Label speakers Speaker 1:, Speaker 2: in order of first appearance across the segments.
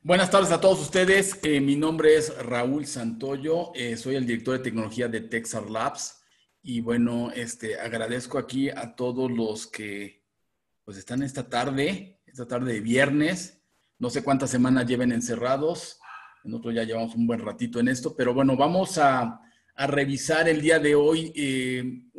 Speaker 1: Buenas tardes a todos ustedes. Mi nombre es Raúl Santoyo. Soy el director de tecnología de Texar Labs. Y bueno, agradezco aquí a todos los que pues están esta tarde de viernes. No sé cuántas semanas lleven encerrados. Nosotros ya llevamos un buen ratito en esto, pero bueno, vamos a revisar el día de hoy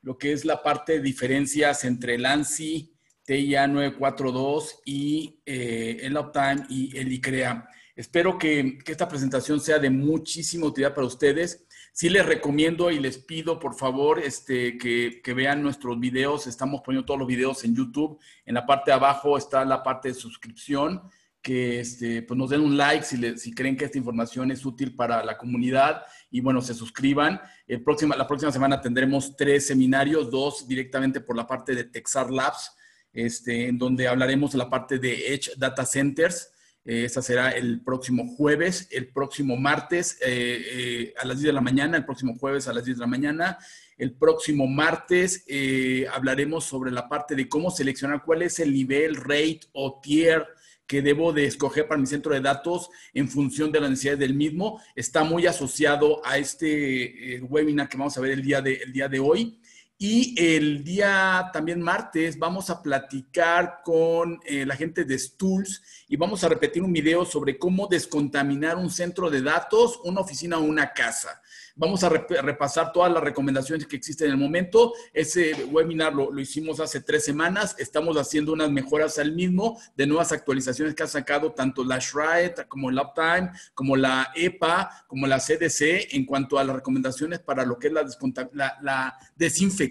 Speaker 1: lo que es la parte de diferencias entre el ANSI TIA 942 y el Uptime y el ICREA. Espero que esta presentación sea de muchísima utilidad para ustedes. Sí les recomiendo y les pido, por favor, que vean nuestros videos. Estamos poniendo todos los videos en YouTube. En la parte de abajo está la parte de suscripción. Que pues nos den un like si creen que esta información es útil para la comunidad. Y bueno, se suscriban. La próxima semana tendremos 3 seminarios, 2 directamente por la parte de Texar Labs, en donde hablaremos de la parte de Edge Data Centers. Esa será el próximo jueves, el próximo martes a las 10 de la mañana, el próximo jueves a las 10 de la mañana. El próximo martes hablaremos sobre la parte de cómo seleccionar cuál es el nivel, rate o tier que debo de escoger para mi centro de datos en función de las necesidades del mismo. Está muy asociado a este webinar que vamos a ver el día de hoy. Y el día también martes vamos a platicar con la gente de Stools y vamos a repetir un video sobre cómo descontaminar un centro de datos, una oficina o una casa. Vamos a repasar todas las recomendaciones que existen en el momento. Ese webinar lo hicimos hace 3 semanas. Estamos haciendo unas mejoras al mismo de nuevas actualizaciones que ha sacado tanto la SHRED como el Uptime, como la EPA, como la CDC en cuanto a las recomendaciones para lo que es la desinfección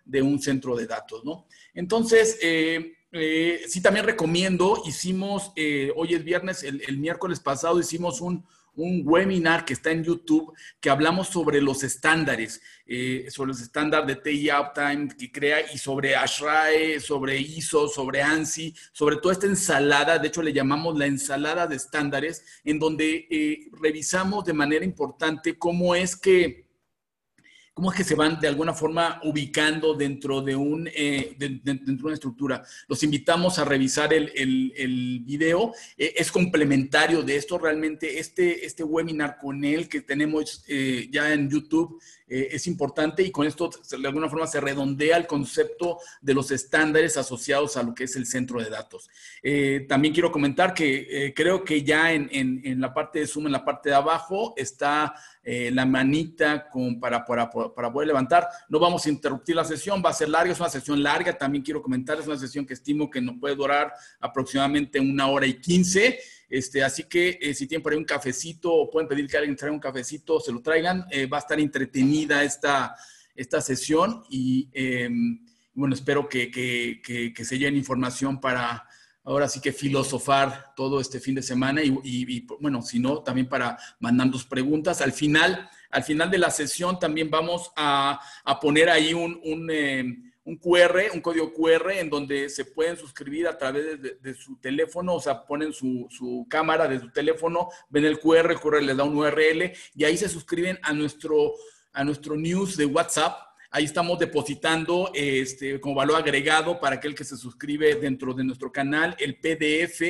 Speaker 1: de un centro de datos, ¿no? Entonces, sí, también recomiendo, hoy es viernes, el miércoles pasado hicimos un webinar que está en YouTube, que hablamos sobre los estándares de TIA Uptime que crea y sobre ASHRAE, sobre ISO, sobre ANSI, sobre toda esta ensalada. De hecho, le llamamos la ensalada de estándares, en donde revisamos de manera importante cómo es que se van de alguna forma ubicando dentro de dentro de una estructura. Los invitamos a revisar el video. Es complementario de esto. Realmente este webinar con él que tenemos ya en YouTube es importante, y con esto de alguna forma se redondea el concepto de los estándares asociados a lo que es el centro de datos. También quiero comentar que creo que ya en la parte de Zoom, en la parte de abajo, está la manita para poder levantar. No vamos a interrumpir la sesión, va a ser larga, es una sesión larga. También quiero comentar, es una sesión que estimo que nos puede durar aproximadamente 1 hora y 15. Así que si tienen por ahí un cafecito o pueden pedir que alguien traiga un cafecito, se lo traigan. Va a estar entretenida esta sesión y bueno, espero que se lleven información para ahora sí que filosofar todo este fin de semana y bueno, si no, también para mandarnos preguntas. Al final de la sesión también vamos a poner ahí un QR, un código QR en donde se pueden suscribir a través de su teléfono. O sea, ponen su cámara de su teléfono, ven el QR les da un URL y ahí se suscriben a nuestro news de WhatsApp. Ahí estamos depositando como valor agregado para aquel que se suscribe dentro de nuestro canal el PDF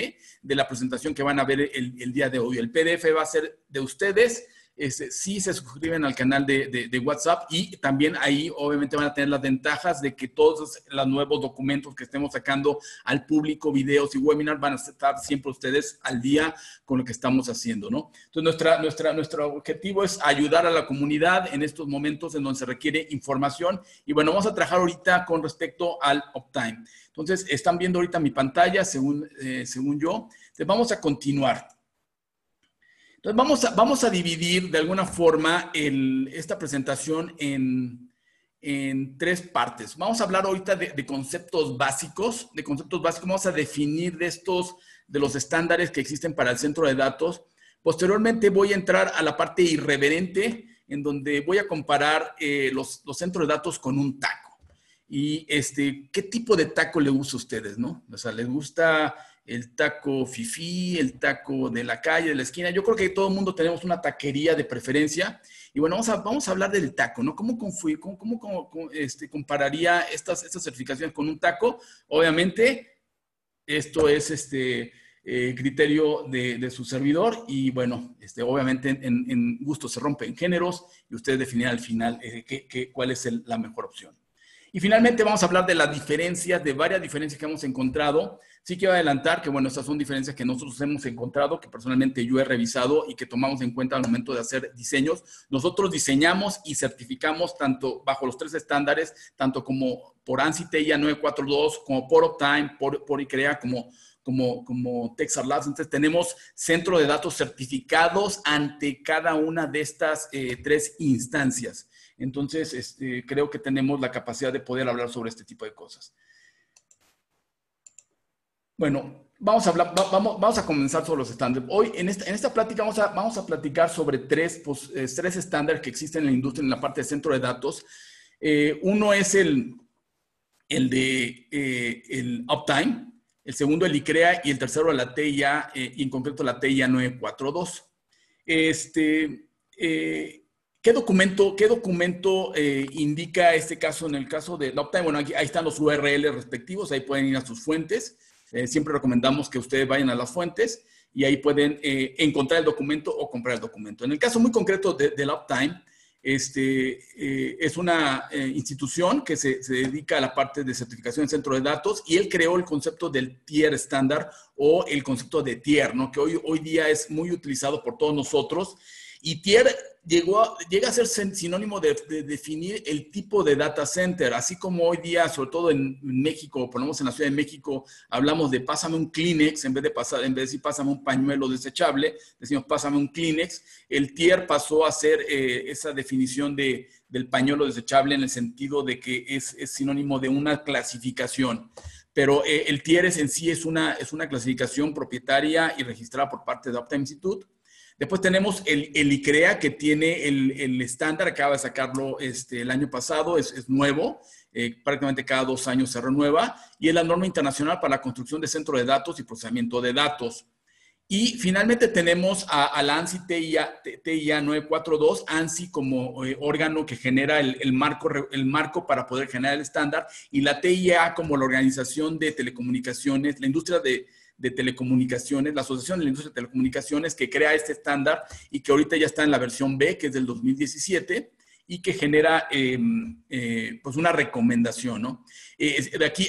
Speaker 1: de la presentación que van a ver el día de hoy. El PDF va a ser de ustedes si se suscriben al canal de WhatsApp, y también ahí obviamente van a tener las ventajas de que todos los nuevos documentos que estemos sacando al público, videos y webinars, van a estar siempre ustedes al día con lo que estamos haciendo, ¿no? Entonces, nuestro objetivo es ayudar a la comunidad en estos momentos en donde se requiere información. Y bueno, vamos a trabajar ahorita con respecto al Uptime. Entonces, están viendo ahorita mi pantalla, según yo. Entonces, vamos a continuar. Entonces, vamos a dividir de alguna forma esta presentación en 3 partes. Vamos a hablar ahorita de conceptos básicos. Vamos a definir de los estándares que existen para el centro de datos. Posteriormente voy a entrar a la parte irreverente, en donde voy a comparar los centros de datos con un taco. Y ¿qué tipo de taco le gusta a ustedes, no? O sea, ¿les gusta el taco fifí, el taco de la calle, de la esquina? Yo creo que todo el mundo tenemos una taquería de preferencia. Y bueno, vamos a hablar del taco, ¿no? ¿Cómo compararía estas certificaciones con un taco? Obviamente, esto es criterio de su servidor y bueno, obviamente en gusto se rompen géneros y ustedes definirán al final cuál es la mejor opción. Y finalmente vamos a hablar de las diferencias, de varias diferencias que hemos encontrado. Sí quiero adelantar que, bueno, estas son diferencias que nosotros hemos encontrado, que personalmente yo he revisado y que tomamos en cuenta al momento de hacer diseños. Nosotros diseñamos y certificamos tanto bajo los 3 estándares, tanto como por ANSI TIA 942, como por Uptime, por ICREA, como Texar Labs. Entonces tenemos centro de datos certificados ante cada una de estas 3 instancias. Entonces, creo que tenemos la capacidad de poder hablar sobre este tipo de cosas. Bueno, vamos a comenzar sobre los estándares. Hoy, en esta plática, vamos a platicar sobre 3 estándares que existen en la industria en la parte de centro de datos. Uno es el Uptime, el segundo el ICREA y el tercero la TIA, y en concreto la TIA 942. ¿Qué documento indica este caso? En el caso de Uptime, bueno, ahí están los URL respectivos, ahí pueden ir a sus fuentes. Siempre recomendamos que ustedes vayan a las fuentes y ahí pueden encontrar el documento o comprar el documento. En el caso muy concreto del Uptime, es una institución que se dedica a la parte de certificación en centro de datos y él creó el concepto del tier estándar o el concepto de tier, ¿no? Que hoy día es muy utilizado por todos nosotros. Y tier llega a ser sinónimo de definir el tipo de data center, así como hoy día, sobre todo en México, ponemos en la Ciudad de México, hablamos de pásame un Kleenex, en vez de decir pásame un pañuelo desechable, decimos pásame un Kleenex. El tier pasó a ser esa definición del pañuelo desechable en el sentido de que es sinónimo de una clasificación. Pero el tier en sí es una clasificación propietaria y registrada por parte de Uptime Institute. Después tenemos el ICREA, que tiene el estándar, acaba de sacarlo el año pasado, es nuevo, prácticamente cada 2 años se renueva, y es la norma internacional para la construcción de centros de datos y procesamiento de datos. Y finalmente tenemos a la ANSI TIA 942, ANSI como órgano que genera el marco para poder generar el estándar, y la TIA como la organización de telecomunicaciones, la industria de telecomunicaciones, la Asociación de la Industria de Telecomunicaciones, que crea este estándar y que ahorita ya está en la versión B, que es del 2017, y que genera pues una recomendación, ¿no?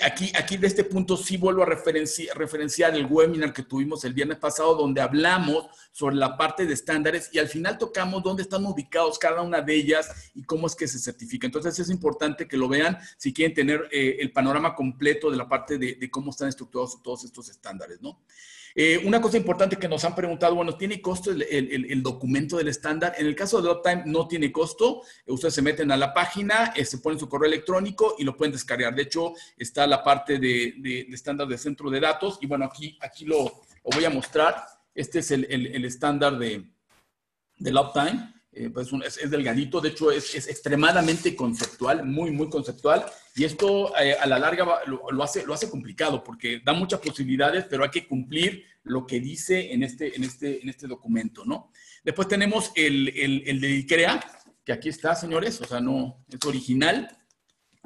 Speaker 1: Aquí de este punto sí vuelvo a referenciar el webinar que tuvimos el viernes pasado, donde hablamos sobre la parte de estándares y al final tocamos dónde están ubicados cada una de ellas y cómo es que se certifica. Entonces es importante que lo vean si quieren tener el panorama completo de la parte de cómo están estructurados todos estos estándares, ¿no? Una cosa importante que nos han preguntado, bueno, ¿tiene costo el documento del estándar? En el caso de Uptime no tiene costo. Ustedes se meten a la página, se ponen su correo electrónico y lo pueden descargar. De hecho, está la parte de estándar de centro de datos. Y bueno, aquí lo voy a mostrar. Este es el estándar del Uptime. Pues es delgadito, de hecho es extremadamente conceptual, muy conceptual, y esto a la larga lo hace complicado porque da muchas posibilidades, pero hay que cumplir lo que dice en este documento, ¿no? Después tenemos el de ICREA, que aquí está, señores, o sea, no es original.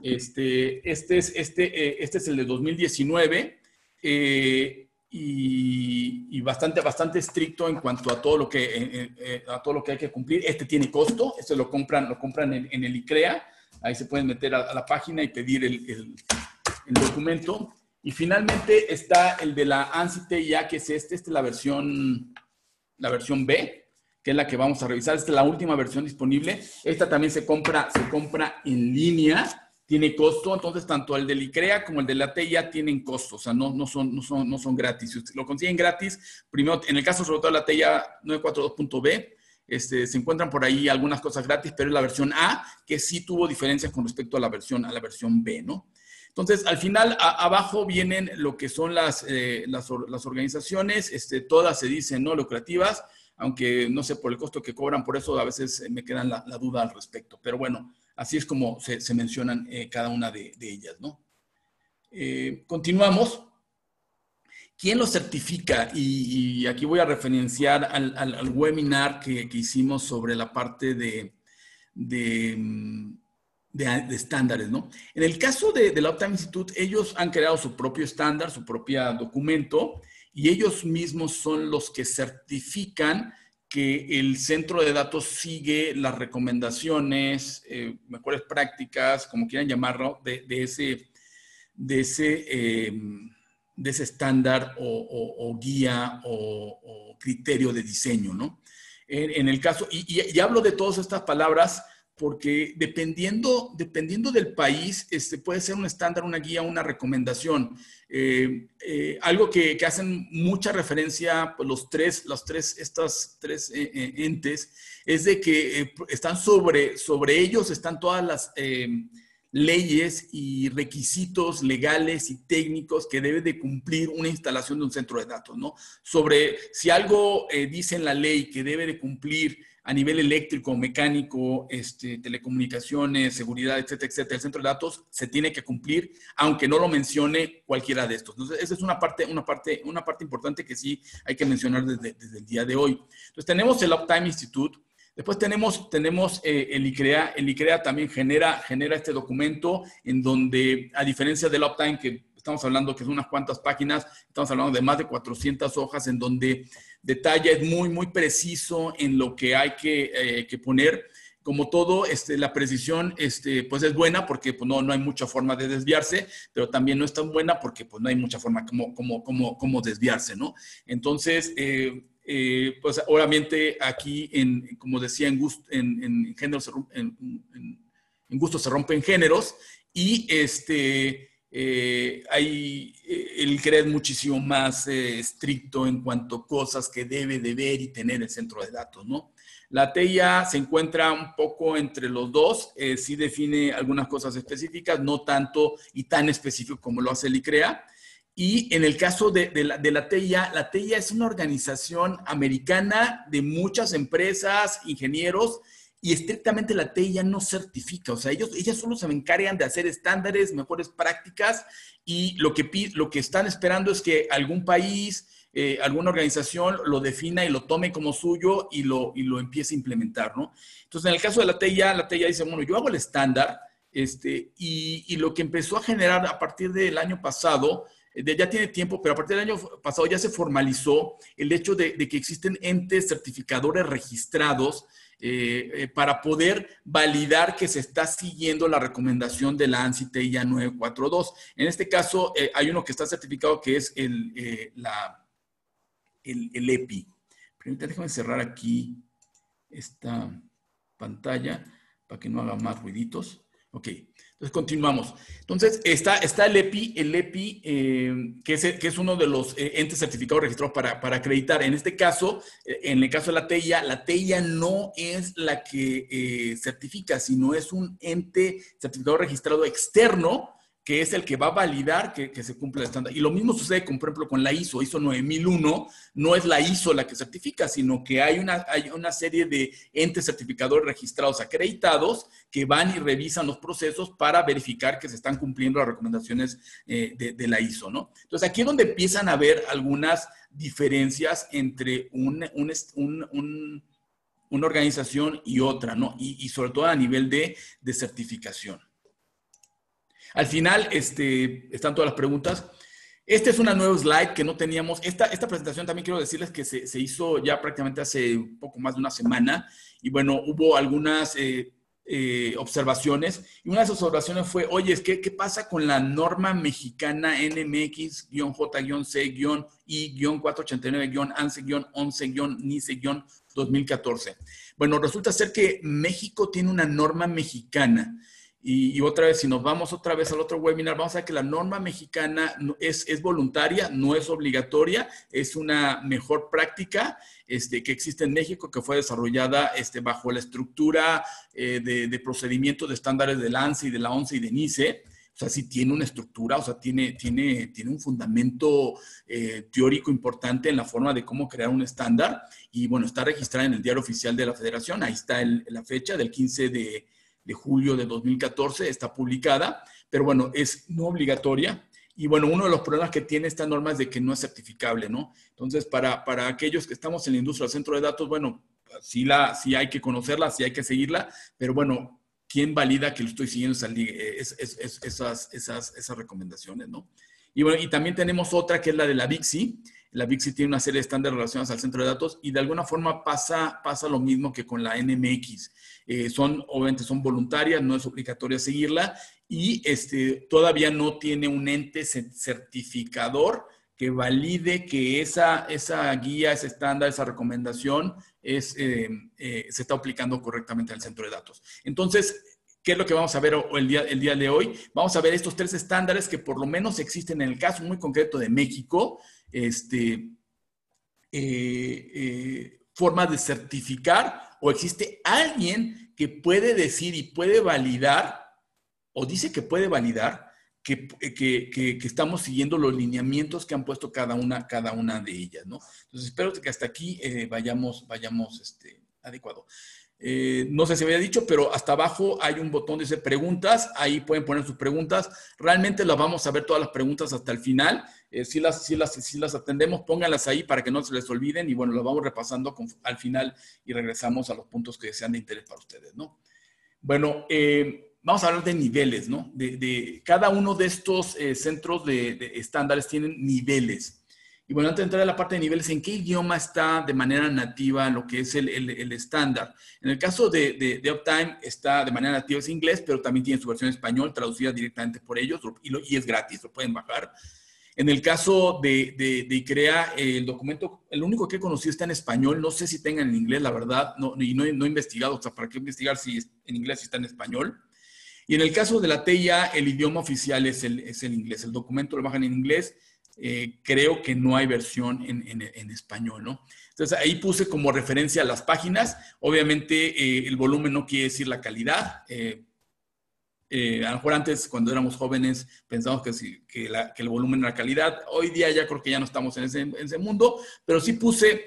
Speaker 1: Este es el de 2019, y bastante estricto en cuanto a todo lo que hay que cumplir. Este tiene costo, lo compran en el ICREA, ahí se pueden meter a la página y pedir el documento. Y finalmente está el de la ANSI TIA, que es esta es la versión B, que es la que vamos a revisar. Esta es la última versión disponible. Esta también se compra en línea. Tiene costo, entonces tanto el del ICREA como el de la TIA tienen costo, o sea, no son gratis. Si lo consiguen gratis, primero, en el caso sobre todo de la TIA 942.B, se encuentran por ahí algunas cosas gratis, pero es la versión A, que sí tuvo diferencias con respecto a la versión B, ¿no? Entonces, al final, abajo vienen lo que son las organizaciones, todas se dicen no lucrativas, aunque no sé por el costo que cobran, por eso a veces me quedan la duda al respecto, pero bueno, así es como se mencionan cada una de ellas, ¿no? Continuamos. ¿Quién lo certifica? Y aquí voy a referenciar al webinar que hicimos sobre la parte de estándares, ¿no? En el caso de la Uptime Institute, ellos han creado su propio estándar, su propio documento, y ellos mismos son los que certifican que el centro de datos sigue las recomendaciones, mejores prácticas, como quieran llamarlo, de ese estándar o guía o criterio de diseño, ¿no? En el caso, y hablo de todas estas palabras porque dependiendo del país, puede ser un estándar, una guía, una recomendación. Algo que hacen mucha referencia pues, estas tres entes es de que están sobre ellos, están todas las leyes y requisitos legales y técnicos que debe de cumplir una instalación de un centro de datos, ¿no? Sobre si algo dice en la ley que debe de cumplir a nivel eléctrico, mecánico, telecomunicaciones, seguridad, etcétera, etcétera, el centro de datos se tiene que cumplir, aunque no lo mencione cualquiera de estos. Entonces, esa es una parte importante que sí hay que mencionar desde el día de hoy. Entonces, tenemos el Uptime Institute. Después tenemos el ICREA. El ICREA también genera este documento en donde, a diferencia del Uptime, que estamos hablando que son unas cuantas páginas, estamos hablando de más de 400 hojas, en donde detalla, es muy, muy preciso en lo que hay que poner. Como todo, la precisión pues es buena porque pues, no hay mucha forma de desviarse, pero también no es tan buena porque pues, no hay mucha forma como desviarse, ¿no? Entonces, pues obviamente aquí, como decía, en gusto se rompen géneros y el ICREA es muchísimo más estricto en cuanto a cosas que debe de ver y tener el centro de datos, ¿no? La TIA se encuentra un poco entre los dos, sí define algunas cosas específicas, no tanto y tan específico como lo hace el ICREA. Y en el caso de la TIA es una organización americana de muchas empresas, ingenieros, y estrictamente la TIA no certifica. O sea, ellas solo se encargan de hacer estándares, mejores prácticas, y lo que están esperando es que algún país, alguna organización lo defina y lo tome como suyo y lo empiece a implementar, ¿no? Entonces, en el caso de la TIA dice, bueno, yo hago el estándar, y lo que empezó a generar a partir del año pasado, ya tiene tiempo, pero a partir del año pasado ya se formalizó el hecho de que existen entes certificadores registrados para poder validar que se está siguiendo la recomendación de la ANSI TIA 942. En este caso, hay uno que está certificado que es el EPI. Permítanme, déjame cerrar aquí esta pantalla para que no haga más ruiditos. Ok, entonces continuamos. Entonces está el EPI, que es uno de los entes certificados registrados para acreditar. En este caso, en el caso de la TIA no es la que certifica, sino es un ente certificado registrado externo, que es el que va a validar que se cumple el estándar. Y lo mismo sucede, por ejemplo, con la ISO 9001, no es la ISO la que certifica, sino que hay una serie de entes certificadores registrados acreditados que van y revisan los procesos para verificar que se están cumpliendo las recomendaciones de la ISO, ¿no? Entonces, aquí es donde empiezan a haber algunas diferencias entre una organización y otra, ¿no? Y sobre todo a nivel de certificación. Al final, están todas las preguntas. Esta es una nueva slide que no teníamos. Esta presentación también quiero decirles que se hizo ya prácticamente hace un poco más de una semana. Y bueno, hubo algunas observaciones. Y una de esas observaciones fue, oye, ¿qué pasa con la norma mexicana NMX-J-C-I-489-ANSE-11-NICE-2014? Bueno, resulta ser que México tiene una norma mexicana. Y otra vez, si nos vamos otra vez al otro webinar, vamos a ver que la norma mexicana es voluntaria, no es obligatoria, es una mejor práctica que existe en México, que fue desarrollada bajo la estructura de procedimientos de estándares de la ANSI, de la ONCE y de NICE. O sea, sí tiene una estructura, o sea, tiene un fundamento teórico importante en la forma de cómo crear un estándar. Y bueno, está registrada en el Diario Oficial de la Federación. Ahí está la fecha del 15 de julio de 2014, está publicada, pero bueno, es no obligatoria. Y bueno, uno de los problemas que tiene esta norma es de que no es certificable, ¿no? Entonces, para aquellos que estamos en la industria del centro de datos, bueno, sí hay que conocerla, sí hay que seguirla, pero bueno, ¿quién valida que lo estoy siguiendo esas recomendaciones, ¿no? Y bueno, y también tenemos otra que es la de la BICSI. La BICSI tiene una serie de estándares relacionados al centro de datos y de alguna forma pasa lo mismo que con la NMX. Obviamente son voluntarias, no es obligatorio seguirla y todavía no tiene un ente certificador que valide que esa guía, ese estándar, esa recomendación se está aplicando correctamente al centro de datos. Entonces, ¿qué es lo que vamos a ver el día de hoy? Vamos a ver estos 3 estándares que por lo menos existen en el caso muy concreto de México, formas de certificar o existe alguien que puede decir y puede validar o dice que puede validar que estamos siguiendo los lineamientos que han puesto cada una de ellas, ¿no? Entonces, espero que hasta aquí vayamos adecuado. No sé si había dicho, pero hasta abajo hay un botón que dice preguntas. Ahí pueden poner sus preguntas. Realmente las vamos a ver todas las preguntas hasta el final. Si las atendemos, pónganlas ahí para que no se les olviden. Y bueno, las vamos repasando al final y regresamos a los puntos que sean de interés para ustedes, ¿no? Bueno, vamos a hablar de niveles, ¿no? De cada uno de estos centros de estándares tienen niveles. Y bueno, antes de entrar a la parte de niveles, ¿en qué idioma está de manera nativa lo que es el estándar? En el caso de Uptime está de manera nativa, es inglés, pero también tiene su versión en español, traducida directamente por ellos, y es gratis, lo pueden bajar. En el caso de ICREA, el documento, el único que he conocido está en español, no sé si tengan en inglés, la verdad, y no he investigado, o sea, ¿para qué investigar si es en inglés, si está en español? Y en el caso de la TIA, el idioma oficial es el inglés, el documento lo bajan en inglés. Creo que no hay versión en español, ¿no? Entonces, ahí puse como referencia las páginas. Obviamente, el volumen no quiere decir la calidad. A lo mejor antes, cuando éramos jóvenes, pensamos que el volumen era calidad. Hoy día ya creo que ya no estamos en ese mundo, pero sí puse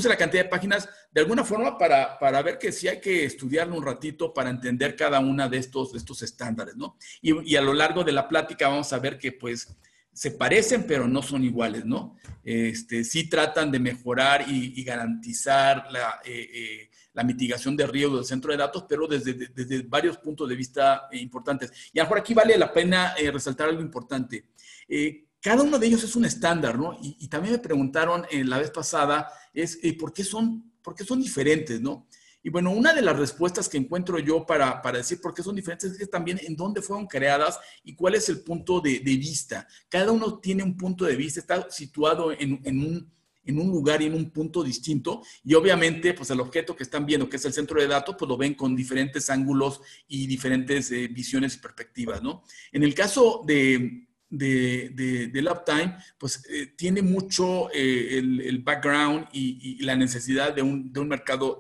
Speaker 1: la cantidad de páginas de alguna forma para ver que sí hay que estudiarlo un ratito para entender cada una de estos estándares, ¿no? Y a lo largo de la plática vamos a ver que, pues, se parecen, pero no son iguales, ¿no? Sí tratan de mejorar y garantizar la mitigación de riesgo del centro de datos, pero desde varios puntos de vista importantes. Y a lo mejor aquí vale la pena resaltar algo importante. Cada uno de ellos es un estándar, ¿no? Y también me preguntaron la vez pasada ¿por qué son diferentes, ¿no? Y bueno, una de las respuestas que encuentro yo para decir por qué son diferentes es también en dónde fueron creadas y cuál es el punto de vista. Cada uno tiene un punto de vista, está situado en un lugar y en un punto distinto. Y obviamente, pues el objeto que están viendo, que es el centro de datos, pues lo ven con diferentes ángulos y diferentes visiones y perspectivas, ¿no? En el caso del Uptime, pues tiene mucho el background y la necesidad de un mercado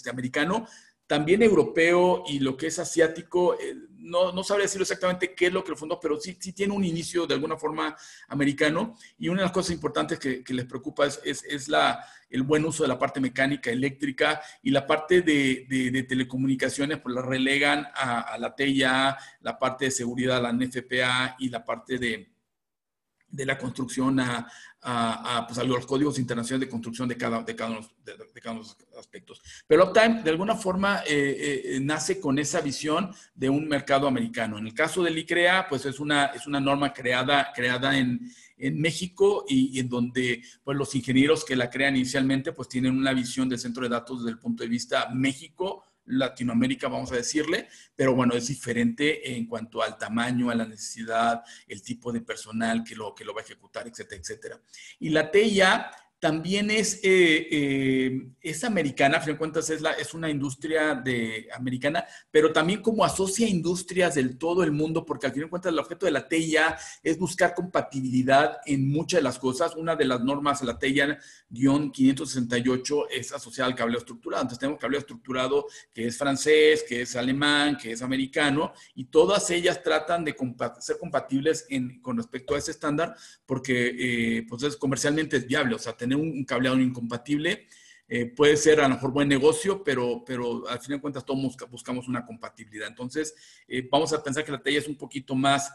Speaker 1: americano, también europeo y lo que es asiático. No sabría decirlo exactamente qué es lo que lo fundó, pero sí tiene un inicio de alguna forma americano. Y una de las cosas importantes que les preocupa es el buen uso de la parte mecánica, eléctrica, y la parte de telecomunicaciones, pues la relegan a la TIA, la parte de seguridad a la NFPA y la parte de la construcción pues a los códigos internacionales de construcción de cada uno de los aspectos. Pero Uptime, de alguna forma, nace con esa visión de un mercado americano. En el caso del ICREA, pues es una norma creada en México y en donde pues, los ingenieros que la crean inicialmente pues tienen una visión del centro de datos desde el punto de vista México, Latinoamérica, vamos a decirle, pero bueno, es diferente en cuanto al tamaño, a la necesidad, el tipo de personal que lo va a ejecutar, etcétera, etcétera. Y la TIA también es americana, a fin de cuentas es una industria americana, pero también como asocia industrias del todo el mundo, porque al fin de cuentas el objeto de la TIA es buscar compatibilidad en muchas de las cosas. Una de las normas de la TIA-568 es asociada al cableado estructurado. Entonces tenemos cableado estructurado que es francés, que es alemán, que es americano, y todas ellas tratan de ser compatibles con respecto a ese estándar, porque pues comercialmente es viable. O sea, tener un cableado incompatible puede ser a lo mejor buen negocio, pero al fin de cuentas todos buscamos una compatibilidad. Entonces, vamos a pensar que la TIA es un poquito más,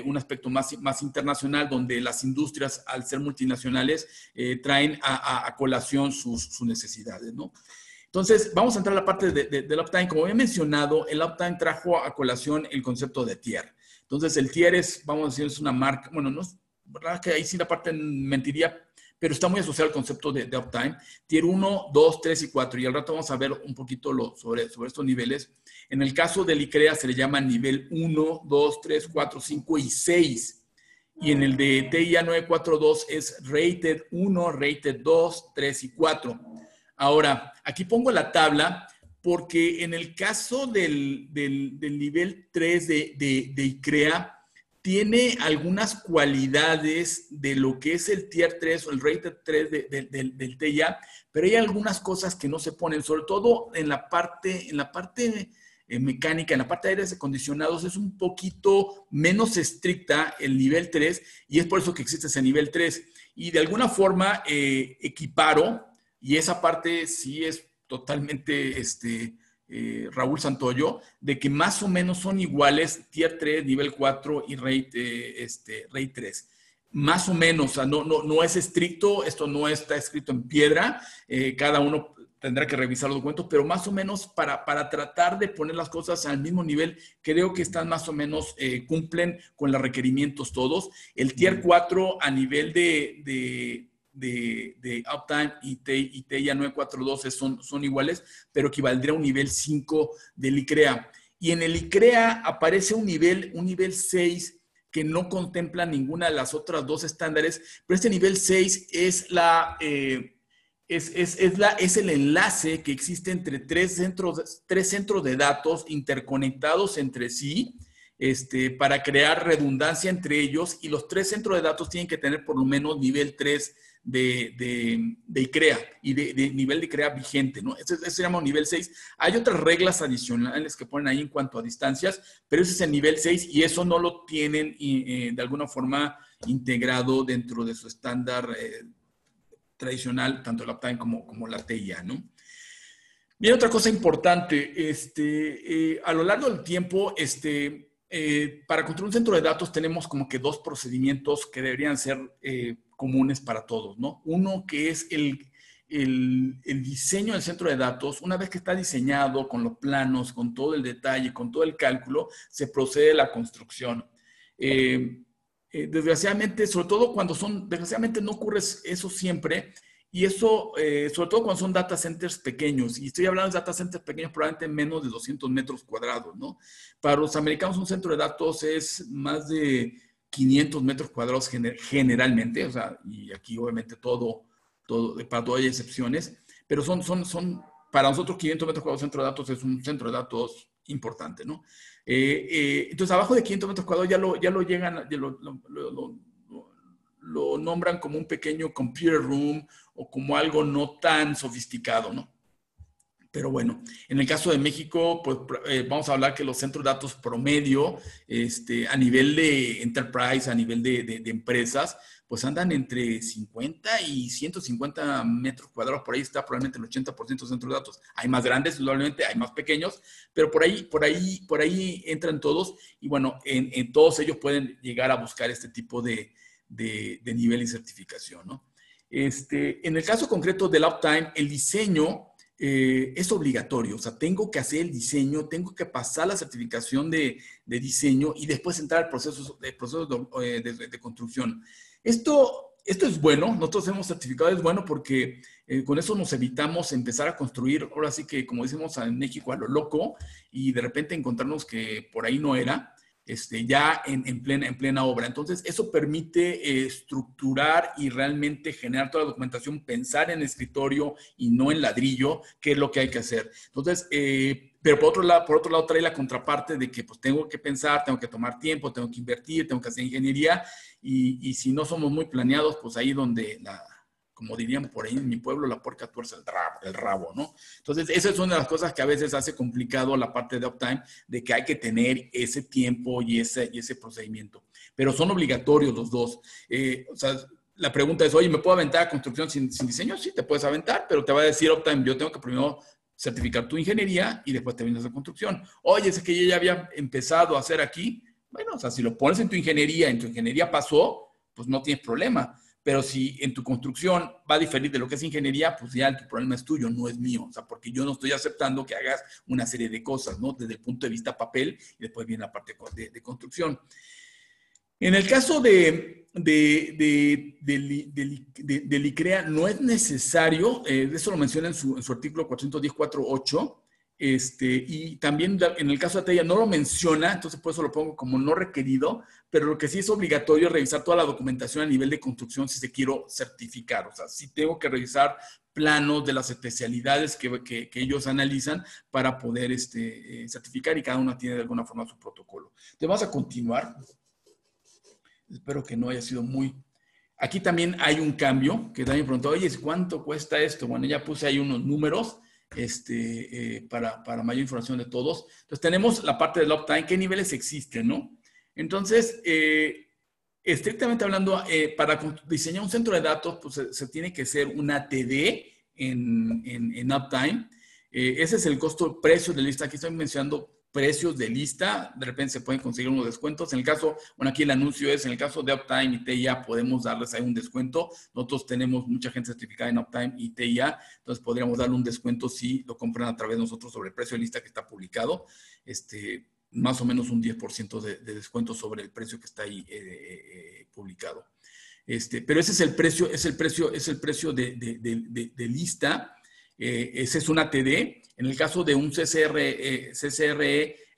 Speaker 1: un aspecto más internacional, donde las industrias, al ser multinacionales, traen a colación sus necesidades, ¿no? Entonces, vamos a entrar a la parte del Uptime. Como había mencionado, el Uptime trajo a colación el concepto de tier. Entonces, el tier vamos a decir, es una marca, bueno, no es verdad que ahí sí la parte mentiría, pero está muy asociado al concepto de uptime. Tier 1, 2, 3 y 4. Y al rato vamos a ver un poquito sobre estos niveles. En el caso del ICREA se le llama nivel 1, 2, 3, 4, 5 y 6. Y en el de TIA 942 es rated 1, rated 2, 3 y 4. Ahora, aquí pongo la tabla porque en el caso del nivel 3 de ICREA, tiene algunas cualidades de lo que es el Tier 3 o el Rated 3 del TIA, pero hay algunas cosas que no se ponen, sobre todo en la parte mecánica, en la parte de aires acondicionados es un poquito menos estricta el nivel 3 y es por eso que existe ese nivel 3. Y de alguna forma equiparo, y esa parte sí es totalmente Raúl Santoyo, de que más o menos son iguales Tier 3, nivel 4 y Rate 3. Más o menos, o sea, no es estricto, esto no está escrito en piedra, cada uno tendrá que revisar los documentos, pero más o menos para tratar de poner las cosas al mismo nivel, creo que están más o menos, cumplen con los requerimientos todos. El Tier 4 a nivel de Uptime y TIA 942 son iguales, pero equivaldría a un nivel 5 del ICREA. Y en el ICREA aparece un nivel 6 que no contempla ninguna de las otras dos estándares, pero este nivel 6 es es el enlace que existe entre tres centros de datos interconectados entre sí, para crear redundancia entre ellos, y los tres centros de datos tienen que tener por lo menos nivel 3 de ICREA y de nivel de ICREA vigente, ¿no? Ese se llama un nivel 6. Hay otras reglas adicionales que ponen ahí en cuanto a distancias, pero ese es el nivel 6 y eso no lo tienen de alguna forma integrado dentro de su estándar tradicional, tanto la Uptime como la TIA, ¿no? Bien, otra cosa importante, a lo largo del tiempo, para construir un centro de datos tenemos como que dos procedimientos que deberían ser comunes para todos, ¿no? Uno que es el diseño del centro de datos. Una vez que está diseñado con los planos, con todo el detalle, con todo el cálculo, se procede a la construcción. Desgraciadamente, sobre todo desgraciadamente no ocurre eso siempre, y eso, sobre todo cuando son data centers pequeños, y estoy hablando de data centers pequeños probablemente menos de 200 metros cuadrados, ¿no? Para los americanos un centro de datos es más de 500 metros cuadrados generalmente, o sea, y aquí obviamente para todo hay excepciones, pero para nosotros 500 metros cuadrados centro de datos es un centro de datos importante, ¿no? Entonces, abajo de 500 metros cuadrados lo nombran como un pequeño computer room o como algo no tan sofisticado, ¿no? Pero bueno, en el caso de México, pues vamos a hablar que los centros de datos promedio, a nivel de enterprise, a nivel de empresas, pues andan entre 50 y 150 metros cuadrados. Por ahí está probablemente el 80% de centros de datos. Hay más grandes, probablemente hay más pequeños, pero por ahí entran todos. Y bueno, en todos ellos pueden llegar a buscar este tipo de nivel y certificación, ¿no? En el caso concreto del Uptime, el diseño es obligatorio, o sea, tengo que hacer el diseño, tengo que pasar la certificación de diseño y después entrar al proceso de construcción. Esto es bueno, nosotros hemos certificado, es bueno porque con eso nos evitamos empezar a construir, ahora sí que como decimos en México, a lo loco, y de repente encontrarnos que por ahí no era. Ya en plena obra. Entonces, eso permite estructurar y realmente generar toda la documentación, pensar en escritorio y no en ladrillo, que es lo que hay que hacer. Entonces, pero por otro lado trae la contraparte de que pues tengo que pensar, tengo que tomar tiempo, tengo que invertir, tengo que hacer ingeniería y si no somos muy planeados, pues ahí donde como dirían por ahí en mi pueblo, la puerca tuerce el rabo, ¿no? Entonces, esa es una de las cosas que a veces hace complicado la parte de Uptime, de que hay que tener ese tiempo y ese procedimiento. Pero son obligatorios los dos. O sea, la pregunta es, oye, ¿me puedo aventar a construcción sin diseño? Sí, te puedes aventar, pero te va a decir Uptime, yo tengo que primero certificar tu ingeniería y después te vienes a construcción. Oye, es que yo ya había empezado a hacer aquí. Bueno, o sea, si lo pones en tu ingeniería pasó, pues no tienes problema. Pero si en tu construcción va a diferir de lo que es ingeniería, pues ya el problema es tuyo, no es mío. O sea, porque yo no estoy aceptando que hagas una serie de cosas, ¿no? Desde el punto de vista papel y después viene la parte de construcción. En el caso de ICREA no es necesario, eso lo menciona en su artículo 410.4.8, y también en el caso de TEIA no lo menciona, entonces por eso lo pongo como no requerido, pero lo que sí es obligatorio es revisar toda la documentación a nivel de construcción si se quiero certificar. O sea, sí tengo que revisar planos de las especialidades que ellos analizan para poder certificar, y cada una tiene de alguna forma su protocolo. Entonces vamos a continuar. Espero que no haya sido muy... Aquí también hay un cambio, que también preguntó, oye, ¿cuánto cuesta esto? Bueno, ya puse ahí unos números para mayor información de todos. Entonces tenemos la parte del uptime, qué niveles existen, ¿no? Entonces, estrictamente hablando, para diseñar un centro de datos, pues se tiene que ser una TD en uptime. Ese es el costo-precio de lista. Aquí estoy mencionando precios de lista, de repente se pueden conseguir unos descuentos. En el caso, bueno, aquí el anuncio es, en el caso de Uptime y TIA, podemos darles ahí un descuento. Nosotros tenemos mucha gente certificada en Uptime y TIA, entonces podríamos darle un descuento si lo compran a través de nosotros sobre el precio de lista que está publicado. Más o menos un 10% de descuento sobre el precio que está ahí publicado. Pero ese es el precio, de lista. Esa es una TD. En el caso de un CCRE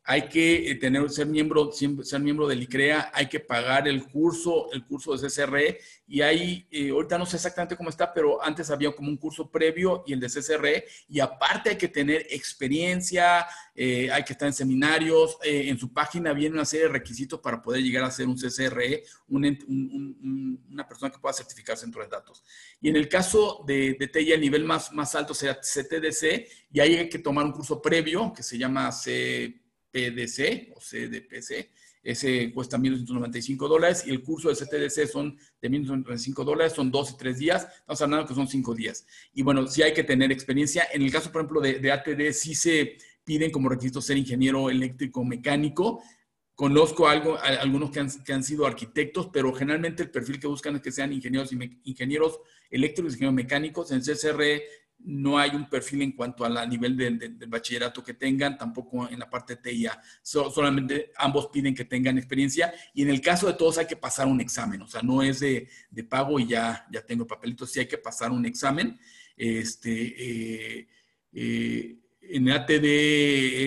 Speaker 1: hay que ser miembro del ICREA, hay que pagar el curso de CCRE, y ahí, ahorita no sé exactamente cómo está, pero antes había como un curso previo y el de CCRE, y aparte hay que tener experiencia, hay que estar en seminarios, en su página viene una serie de requisitos para poder llegar a ser un CCRE, una persona que pueda certificar centros de datos. Y en el caso de TIA, el nivel más alto será CTDC, y ahí hay que tomar un curso previo que se llama CPDC o CDPC. Ese cuesta $1,295, y el curso de CTDC son de $1,295, son 2 y 3 días, estamos hablando que son 5 días. Y bueno, sí hay que tener experiencia. En el caso, por ejemplo, de ATD, sí se piden como requisito ser ingeniero eléctrico mecánico. Conozco algunos que han sido arquitectos, pero generalmente el perfil que buscan es que sean ingenieros eléctricos, ingenieros mecánicos. En CCR no hay un perfil en cuanto al nivel del bachillerato que tengan, tampoco en la parte de TIA. Solamente ambos piden que tengan experiencia, y en el caso de todos hay que pasar un examen. O sea, no es de pago y ya tengo el papelito, sí hay que pasar un examen. En ATD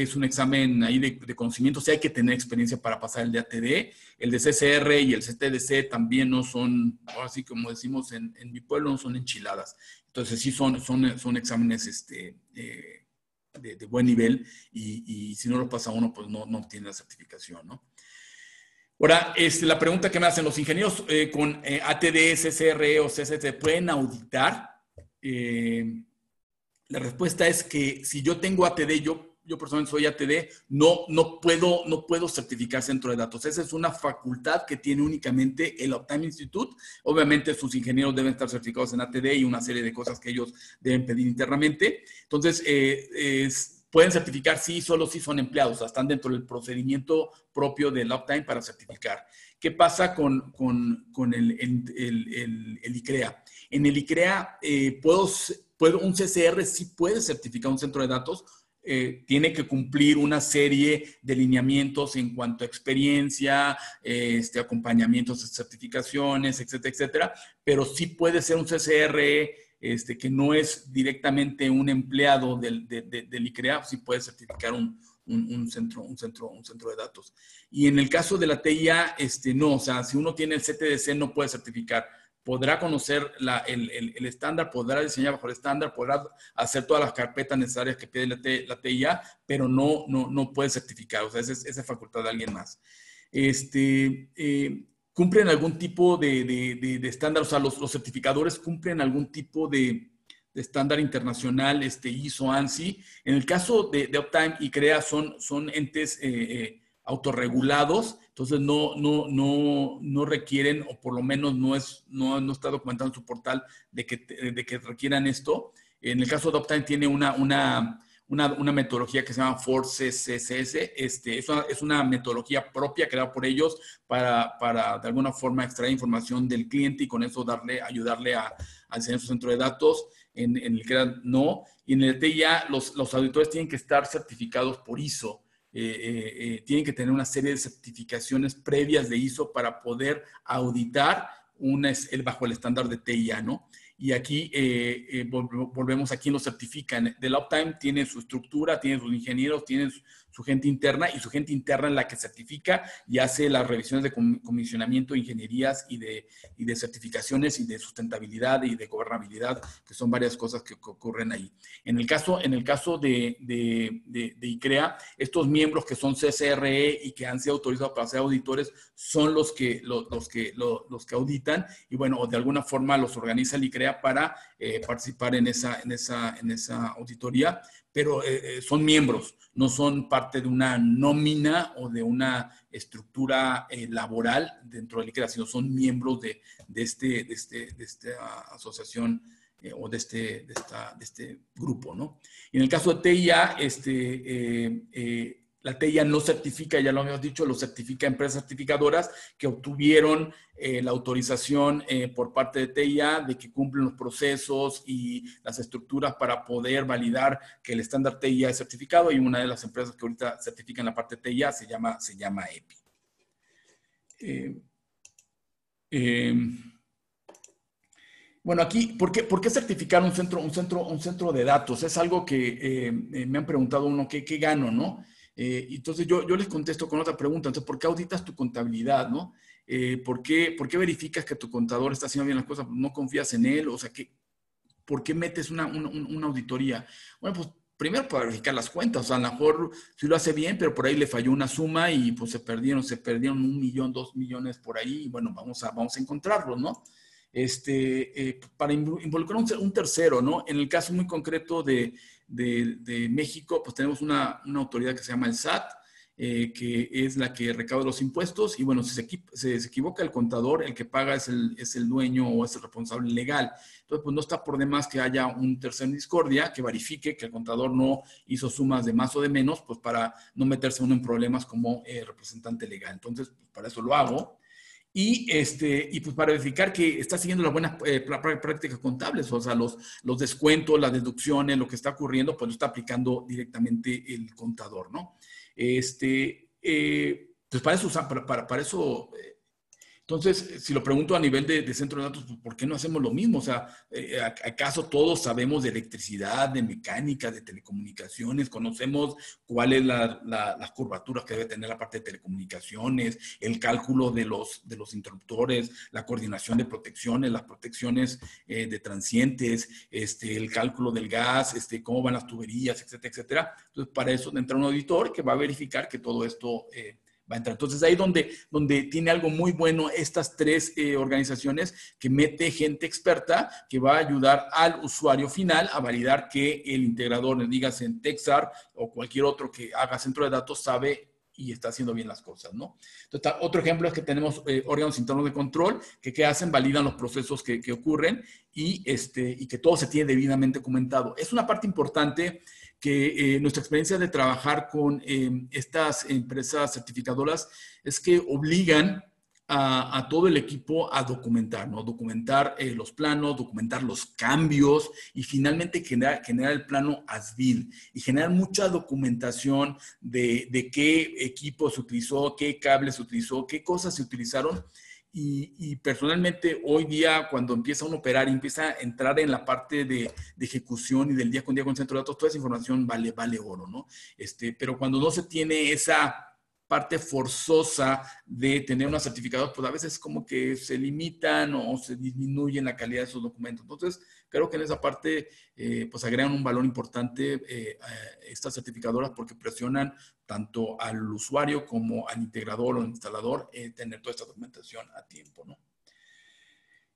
Speaker 1: es un examen ahí de conocimiento, sí hay que tener experiencia para pasar el de ATD. El de CCR y el CTDC también no son, así como decimos en mi pueblo, no son enchiladas. Entonces sí son exámenes de buen nivel, y si no lo pasa uno, pues no obtiene la certificación, ¿no? Ahora, la pregunta que me hacen los ingenieros con ATD, CCR o CCT, ¿pueden auditar? La respuesta es que si yo tengo ATD, yo personalmente soy ATD, no puedo certificar centro de datos. Esa es una facultad que tiene únicamente el Uptime Institute. Obviamente sus ingenieros deben estar certificados en ATD y una serie de cosas que ellos deben pedir internamente. Entonces, pueden certificar solo si son empleados, o sea, están dentro del procedimiento propio del Uptime para certificar. ¿Qué pasa con el ICREA? En el ICREA un CCR sí puede certificar un centro de datos, tiene que cumplir una serie de lineamientos en cuanto a experiencia, acompañamientos de certificaciones, etcétera, etcétera, pero sí puede ser un CCR que no es directamente un empleado del ICREA, sí puede certificar un centro de datos. Y en el caso de la TIA, no, o sea, si uno tiene el CTDC no puede certificar. Podrá conocer el estándar, podrá diseñar bajo el estándar, podrá hacer todas las carpetas necesarias que pide la TIA, pero no puede certificar. O sea, esa es facultad de alguien más. ¿Cumplen algún tipo de estándar? O sea, los certificadores cumplen algún tipo de estándar internacional, ISO, ANSI. En el caso de Uptime y CREA son entes autorregulados, entonces no requieren, o por lo menos no está documentado en su portal de que requieran esto. En el caso de Uptime tiene una metodología que se llama FORCE-CSS. Es una metodología propia creada por ellos para de alguna forma extraer información del cliente y con eso ayudarle a diseñar su centro de datos. En el que no, y en el TIA los auditores tienen que estar certificados por ISO. tienen que tener una serie de certificaciones previas de ISO para poder auditar bajo el estándar de TIA, ¿no? Y aquí volvemos a quien lo certifican. Del Uptime tiene su estructura, tiene sus ingenieros, tiene su gente interna, y su gente interna es la que certifica y hace las revisiones de comisionamiento, ingenierías y de certificaciones y de sustentabilidad y de gobernabilidad, que son varias cosas que ocurren ahí. En el caso de ICREA, estos miembros que son CSRE y que han sido autorizados para ser auditores son los que auditan, y bueno, de alguna forma los organiza el ICREA para participar en esa auditoría, pero son miembros, no son parte de una nómina o de una estructura laboral dentro del ICREA, sino son miembros de esta asociación o de este grupo, ¿no? Y en el caso de TIA, la TIA no certifica, ya lo habíamos dicho, lo certifica empresas certificadoras que obtuvieron la autorización por parte de TIA de que cumplen los procesos y las estructuras para poder validar que el estándar TIA es certificado, y una de las empresas que ahorita certifican la parte de TIA se llama EPI. Bueno, aquí, ¿por qué certificar un centro de datos? Es algo que me han preguntado uno, ¿qué gano, no? Entonces yo les contesto con otra pregunta. Entonces, ¿por qué auditas tu contabilidad, no? ¿Por qué verificas que tu contador está haciendo bien las cosas? ¿No confías en él? O sea, ¿por qué metes una auditoría? Bueno, pues primero para verificar las cuentas. O sea, a lo mejor sí lo hace bien, pero por ahí le falló una suma y pues se perdieron 1 millón, 2 millones por ahí. Y bueno, vamos a encontrarlos, ¿no? Para involucrar un tercero, ¿no? En el caso muy concreto de México, pues tenemos una autoridad que se llama el SAT, que es la que recauda los impuestos, y bueno, si se equivoca el contador, el que paga es el dueño o es el responsable legal. Entonces, pues no está por demás que haya un tercero en discordia que verifique que el contador no hizo sumas de más o de menos, pues para no meterse uno en problemas como representante legal. Entonces, pues para eso lo hago. Y pues para verificar que está siguiendo las buenas prácticas contables, o sea, los descuentos, las deducciones, lo que está ocurriendo, pues lo está aplicando directamente el contador, ¿no? Pues para eso, entonces, si lo pregunto a nivel de centro de datos, pues ¿por qué no hacemos lo mismo? O sea, ¿acaso todos sabemos de electricidad, de mecánica, de telecomunicaciones? ¿Conocemos cuál es las curvaturas que debe tener la parte de telecomunicaciones, el cálculo de los interruptores, la coordinación de protecciones, las protecciones de transientes, el cálculo del gas, cómo van las tuberías, etcétera, etcétera? Entonces, para eso entra un auditor que va a verificar que todo esto va a entrar. Entonces, ahí donde tiene algo muy bueno estas tres organizaciones, que mete gente experta que va a ayudar al usuario final a validar que el integrador, digas en Texar o cualquier otro que haga centro de datos, sabe y está haciendo bien las cosas, ¿no? Entonces, otro ejemplo es que tenemos órganos internos de control que hacen, validan los procesos que ocurren y que todo se tiene debidamente documentado. Es una parte importante que nuestra experiencia de trabajar con estas empresas certificadoras es que obligan a todo el equipo a documentar, ¿no? Documentar los planos, documentar los cambios y finalmente generar el plano as-built y generar mucha documentación de qué equipo se utilizó, qué cables se utilizó, qué cosas se utilizaron. Y personalmente hoy día cuando empieza uno a operar y empieza a entrar en la parte de ejecución y del día con día con el centro de datos, toda esa información vale oro, ¿no? Pero cuando no se tiene esa parte forzosa de tener una certificadora, pues a veces como que se limitan o se disminuye la calidad de esos documentos. Entonces, creo que en esa parte pues agregan un valor importante estas certificadoras porque presionan tanto al usuario como al integrador o al instalador tener toda esta documentación a tiempo, ¿no?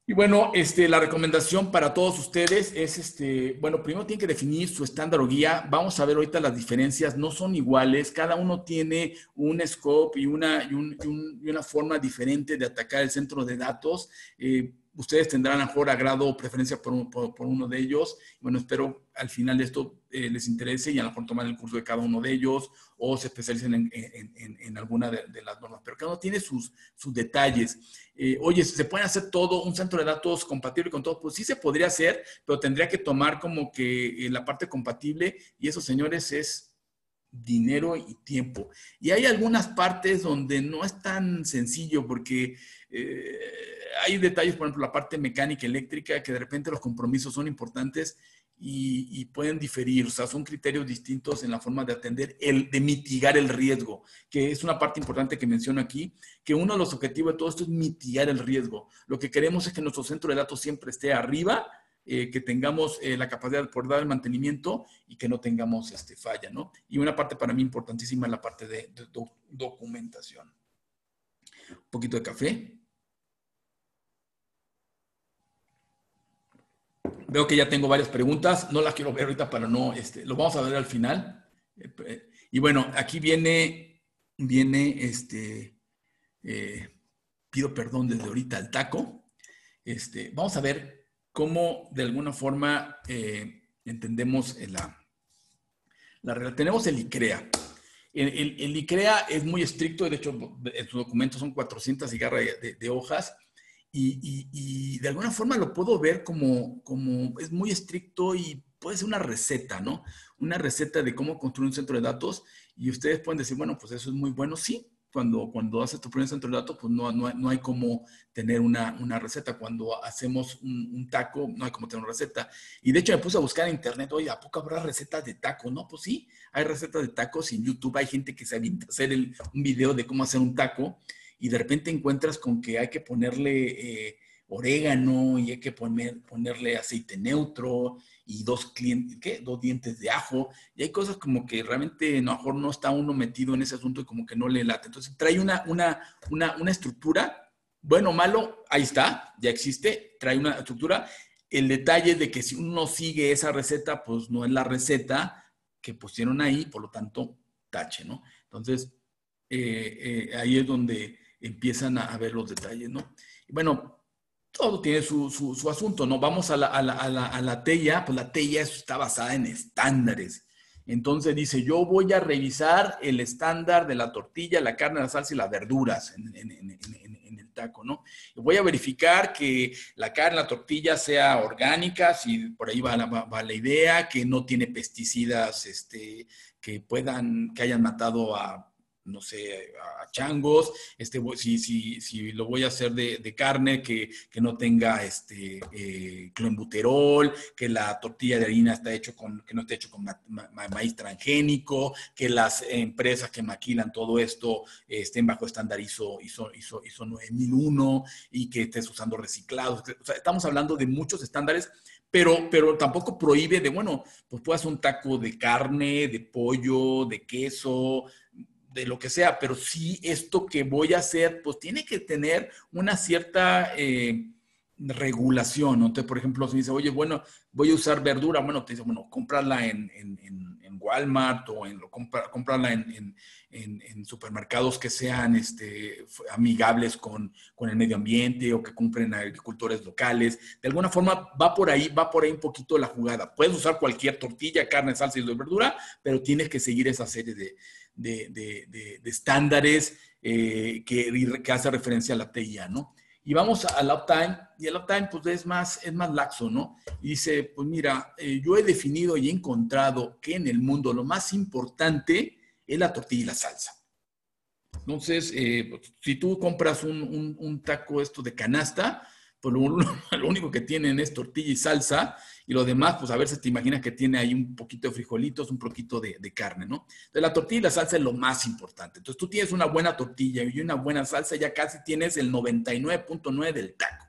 Speaker 1: Y bueno, la recomendación para todos ustedes es, bueno, primero tienen que definir su estándar o guía. Vamos a ver ahorita las diferencias, no son iguales. Cada uno tiene un scope y una forma diferente de atacar el centro de datos. Ustedes tendrán a mejor agrado o preferencia por uno de ellos. Bueno, espero al final de esto les interese y a lo mejor toman el curso de cada uno de ellos o se especialicen en alguna de las normas. Pero cada uno tiene sus detalles. Oye, ¿se puede hacer todo un centro de datos compatible con todo? Pues sí se podría hacer, pero tendría que tomar como que la parte compatible y eso, señores, es dinero y tiempo. Y hay algunas partes donde no es tan sencillo porque hay detalles, por ejemplo, la parte mecánica eléctrica, que de repente los compromisos son importantes y pueden diferir. O sea, son criterios distintos en la forma de atender, de mitigar el riesgo, que es una parte importante que menciono aquí, que uno de los objetivos de todo esto es mitigar el riesgo. Lo que queremos es que nuestro centro de datos siempre esté arriba, que tengamos la capacidad de poder dar el mantenimiento y que no tengamos falla, ¿no? Y una parte para mí importantísima es la parte de documentación. Un poquito de café. Veo que ya tengo varias preguntas, no las quiero ver ahorita para no, lo vamos a ver al final. Y bueno, aquí viene, pido perdón desde ahorita al taco. Vamos a ver cómo de alguna forma entendemos la realidad. Tenemos el ICREA. El ICREA es muy estricto, de hecho, en sus documentos son 400 y garra de hojas, y de alguna forma lo puedo ver como es muy estricto y puede ser una receta, ¿no? Una receta de cómo construir un centro de datos, y ustedes pueden decir, bueno, pues eso es muy bueno, sí. Cuando haces tu primer centro de datos, pues no hay como tener una receta. Cuando hacemos un taco, no hay como tener una receta. Y de hecho me puse a buscar en internet, oye, ¿a poco habrá recetas de tacos? No, pues sí, hay recetas de tacos y en YouTube hay gente que se avienta a hacer un video de cómo hacer un taco y de repente encuentras con que hay que ponerle orégano y hay que ponerle aceite neutro y dos dientes de ajo, y hay cosas como que realmente a lo mejor no está uno metido en ese asunto y como que no le late. Entonces trae una estructura, bueno o malo, ahí está, ya existe, trae una estructura. El detalle de que si uno sigue esa receta, pues no es la receta que pusieron ahí, por lo tanto, tache, ¿no? Entonces, ahí es donde empiezan a ver los detalles, ¿no? Y bueno, todo tiene su asunto, ¿no? Vamos a la TEIA, pues la TEIA está basada en estándares. Entonces dice, yo voy a revisar el estándar de la tortilla, la carne, la salsa y las verduras en el taco, ¿no? Voy a verificar que la carne, la tortilla sea orgánica, si por ahí va la idea, que no tiene pesticidas que hayan matado a, no sé, a changos, si lo voy a hacer de carne, que no tenga clenbuterol, que la tortilla de harina que no esté hecho con maíz transgénico, que las empresas que maquilan todo esto estén bajo estándar ISO 9001 y que estés usando reciclados. O sea, estamos hablando de muchos estándares, pero tampoco prohíbe de, bueno, pues puedas un taco de carne, de pollo, de queso, de lo que sea, pero sí esto que voy a hacer, pues tiene que tener una cierta regulación, ¿no? Entonces, por ejemplo, si dice, oye, bueno, voy a usar verdura, bueno, te dice, bueno, comprarla en Walmart o comprarla en supermercados que sean amigables con el medio ambiente o que compren agricultores locales. De alguna forma va por ahí un poquito la jugada. Puedes usar cualquier tortilla, carne, salsa y verdura, pero tienes que seguir esa serie de estándares que hace referencia a la TIA, ¿no? Y vamos al uptime, y el uptime pues es más laxo, ¿no? Y dice, pues mira, yo he definido y he encontrado que en el mundo lo más importante es la tortilla y la salsa. Entonces, pues, si tú compras un taco de canasta, pues lo único que tienen es tortilla y salsa, y lo demás, pues a ver si te imaginas que tiene ahí un poquito de frijolitos, un poquito de carne, ¿no? Entonces, la tortilla y la salsa es lo más importante. Entonces, tú tienes una buena tortilla y una buena salsa, ya casi tienes el 99.9 del taco.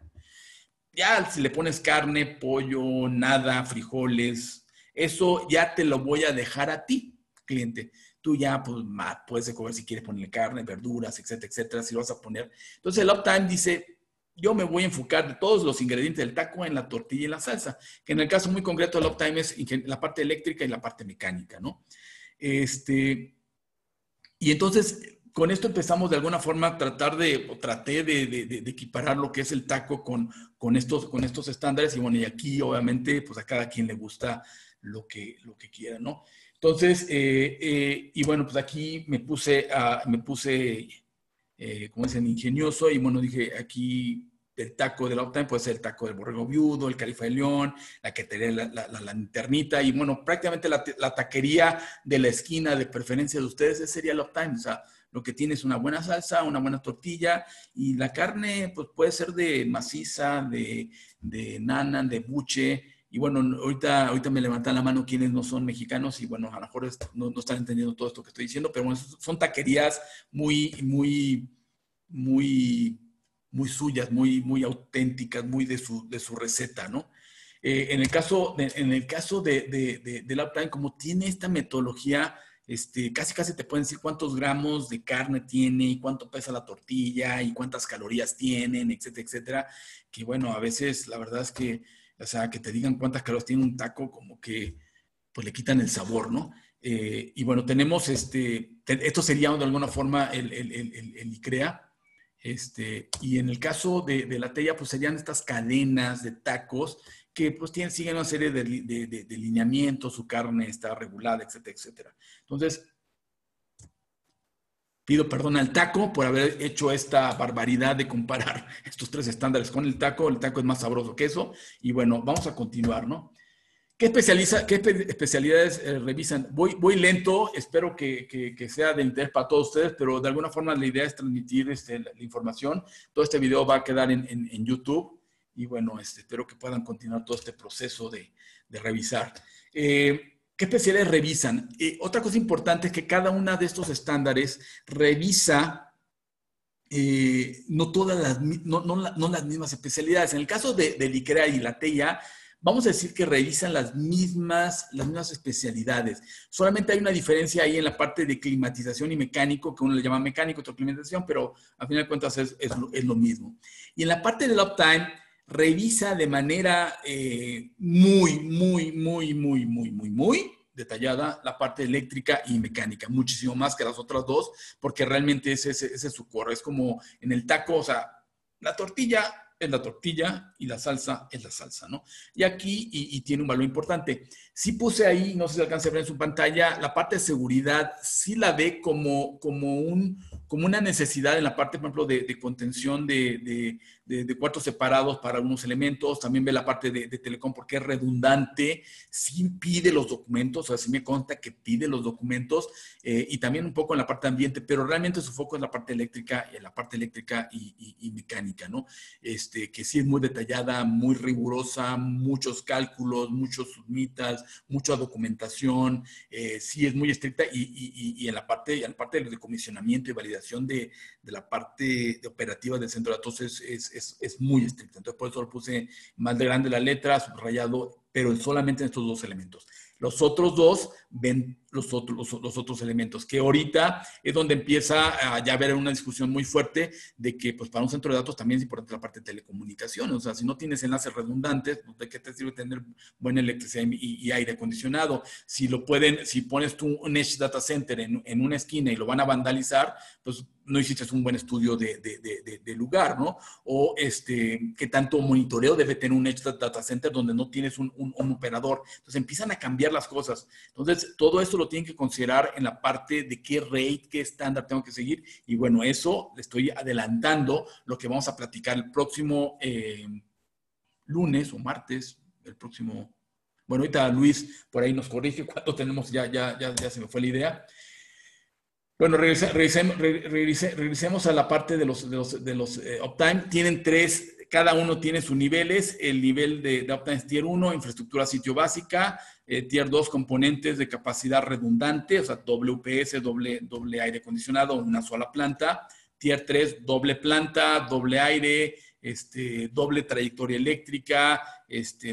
Speaker 1: Ya si le pones carne, pollo, nada, frijoles, eso ya te lo voy a dejar a ti, cliente. Tú ya pues, puedes escoger si quieres ponerle carne, verduras, etcétera, etcétera, si lo vas a poner. Entonces el uptime dice, yo me voy a enfocar de todos los ingredientes del taco en la tortilla y la salsa, que en el caso muy concreto el uptime es la parte eléctrica y la parte mecánica, ¿no? Y entonces con esto empezamos de alguna forma a traté de equiparar lo que es el taco con estos estándares, y bueno, y aquí obviamente pues a cada quien le gusta lo que quiera, ¿no? Entonces, y bueno, pues aquí me puse como dicen, ingenioso, y bueno, dije aquí del taco del Uptime puede ser el taco del borrego viudo, el califa de león, la que tenía la lanternita, y bueno, prácticamente la taquería de la esquina de preferencia de ustedes, ese sería el Uptime. O sea, lo que tiene es una buena salsa, una buena tortilla, y la carne pues puede ser de maciza, de nana, de buche. Y bueno, ahorita me levantan la mano quienes no son mexicanos y bueno, a lo mejor no están entendiendo todo esto que estoy diciendo, pero bueno, son taquerías muy, muy suyas, muy auténticas, muy de su receta, ¿no? En el caso del Uptime, como tiene esta metodología, casi te pueden decir cuántos gramos de carne tiene y cuánto pesa la tortilla y cuántas calorías tienen, etcétera, etcétera, que bueno, a veces la verdad es que, o sea, que te digan cuántas calorías tiene un taco, como que pues le quitan el sabor, ¿no? Y bueno, tenemos esto sería de alguna forma el ICREA. Y en el caso de la Tella, pues serían estas cadenas de tacos que pues siguen una serie de lineamientos, su carne está regulada, etcétera, etcétera. Entonces, pido perdón al taco por haber hecho esta barbaridad de comparar estos tres estándares con el taco es más sabroso que eso, y bueno, vamos a continuar, ¿no? ¿Qué especialidades revisan? Voy lento, espero que sea de interés para todos ustedes, pero de alguna forma la idea es transmitir la información. Todo este video va a quedar en YouTube y bueno, espero que puedan continuar todo este proceso de revisar. ¿Qué especialidades revisan? Otra cosa importante es que cada una de estos estándares revisa no las mismas especialidades. En el caso del ICREA y la TEIA, vamos a decir que revisan las mismas especialidades. Solamente hay una diferencia ahí en la parte de climatización y mecánico, que uno le llama mecánico, otro climatización, pero a final de cuentas es lo mismo. Y en la parte del Uptime, revisa de manera muy detallada la parte eléctrica y mecánica, muchísimo más que las otras dos, porque realmente ese es su core. Es como en el taco, o sea, la tortilla es la tortilla y la salsa es la salsa, ¿no? Y aquí, y tiene un valor importante. Sí puse ahí, no sé si alcanza a ver en su pantalla, la parte de seguridad, sí la ve como una necesidad en la parte, por ejemplo, de contención de cuartos separados para algunos elementos. También ve la parte de telecom porque es redundante, sí pide los documentos, o sea, sí me consta que pide los documentos, y también un poco en la parte de ambiente, pero realmente su foco es la parte eléctrica, y mecánica, ¿no? Que sí es muy detallada, muy rigurosa, muchos cálculos, muchos submitas, mucha documentación, sí es muy estricta, y en la parte de decomisionamiento y validación de la parte operativa del centro de datos es muy estricta. Entonces, por eso lo puse más de grande la letra, subrayado, pero solamente en estos dos elementos. Los otros dos ven los otros elementos, que ahorita es donde empieza a ya haber una discusión muy fuerte de que pues para un centro de datos también es importante la parte de telecomunicaciones. O sea, si no tienes enlaces redundantes, pues, ¿de qué te sirve tener buena electricidad y aire acondicionado? Si pones tú un Edge Data Center en una esquina y lo van a vandalizar, pues no hiciste un buen estudio de lugar, ¿no? O qué tanto monitoreo debe tener un Edge Data Center donde no tienes un operador. Entonces empiezan a cambiar las cosas. Entonces, todo esto lo tienen que considerar en la parte de qué rate, qué estándar tengo que seguir. Y bueno, eso le estoy adelantando lo que vamos a platicar el próximo lunes o martes, el próximo. Bueno, ahorita Luis por ahí nos corrige cuánto tenemos, ya se me fue la idea. Bueno, regresemos a la parte de los Uptime. Tienen tres, cada uno tiene sus niveles. El nivel de Uptime es Tier 1, infraestructura sitio básica. Tier 2, componentes de capacidad redundante, o sea, WPS, doble aire acondicionado, una sola planta. Tier 3, doble planta, doble aire, doble trayectoria eléctrica,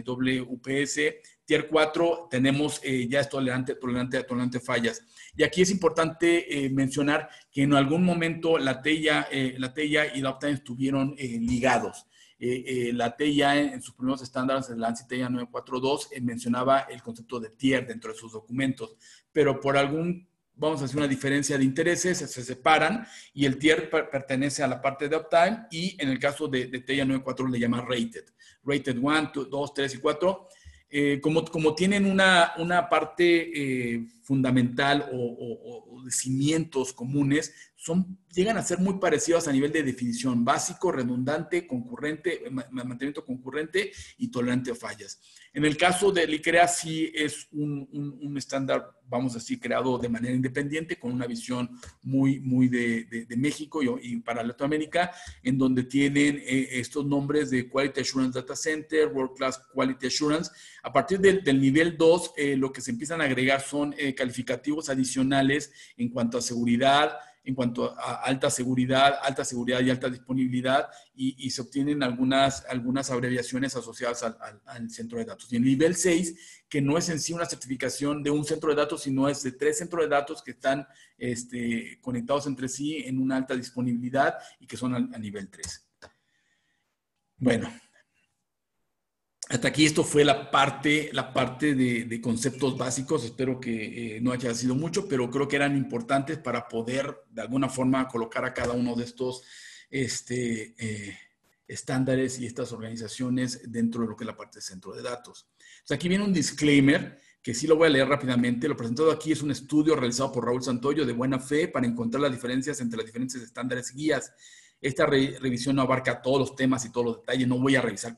Speaker 1: doble UPS. Tier 4 tenemos ya es tolerante a fallas. Y aquí es importante mencionar que en algún momento la TEIA y la Uptime estuvieron ligados. La TEIA en sus primeros estándares, el ANSI TEIA 942, mencionaba el concepto de tier dentro de sus documentos, pero por vamos a hacer una diferencia de intereses, se separan y el tier pertenece a la parte de Uptime y en el caso de TEIA 942 le llama rated. Rated 1, 2, 3 y 4. Como tienen una parte fundamental o de cimientos comunes, llegan a ser muy parecidos a nivel de definición: básico, redundante, concurrente, mantenimiento concurrente y tolerante a fallas. En el caso del ICREA sí es un estándar, vamos a decir, creado de manera independiente, con una visión muy de México y para Latinoamérica, en donde tienen estos nombres de Quality Assurance Data Center, World Class Quality Assurance. A partir del nivel 2, lo que se empiezan a agregar son calificativos adicionales en cuanto a seguridad, en cuanto a alta seguridad y alta disponibilidad, y se obtienen algunas abreviaciones asociadas al centro de datos. Y el nivel 6, que no es en sí una certificación de un centro de datos, sino es de 3 centros de datos que están conectados entre sí en una alta disponibilidad y que son a nivel 3. Bueno, hasta aquí esto fue la parte de conceptos básicos. Espero que no haya sido mucho, pero creo que eran importantes para poder de alguna forma colocar a cada uno de estos estándares y estas organizaciones dentro de lo que es la parte de centro de datos. Entonces, aquí viene un disclaimer que sí lo voy a leer rápidamente. Lo presentado aquí es un estudio realizado por Raúl Santoyo de buena fe para encontrar las diferencias entre los diferentes estándares y guías. Esta revisión no abarca todos los temas y todos los detalles. No voy a revisar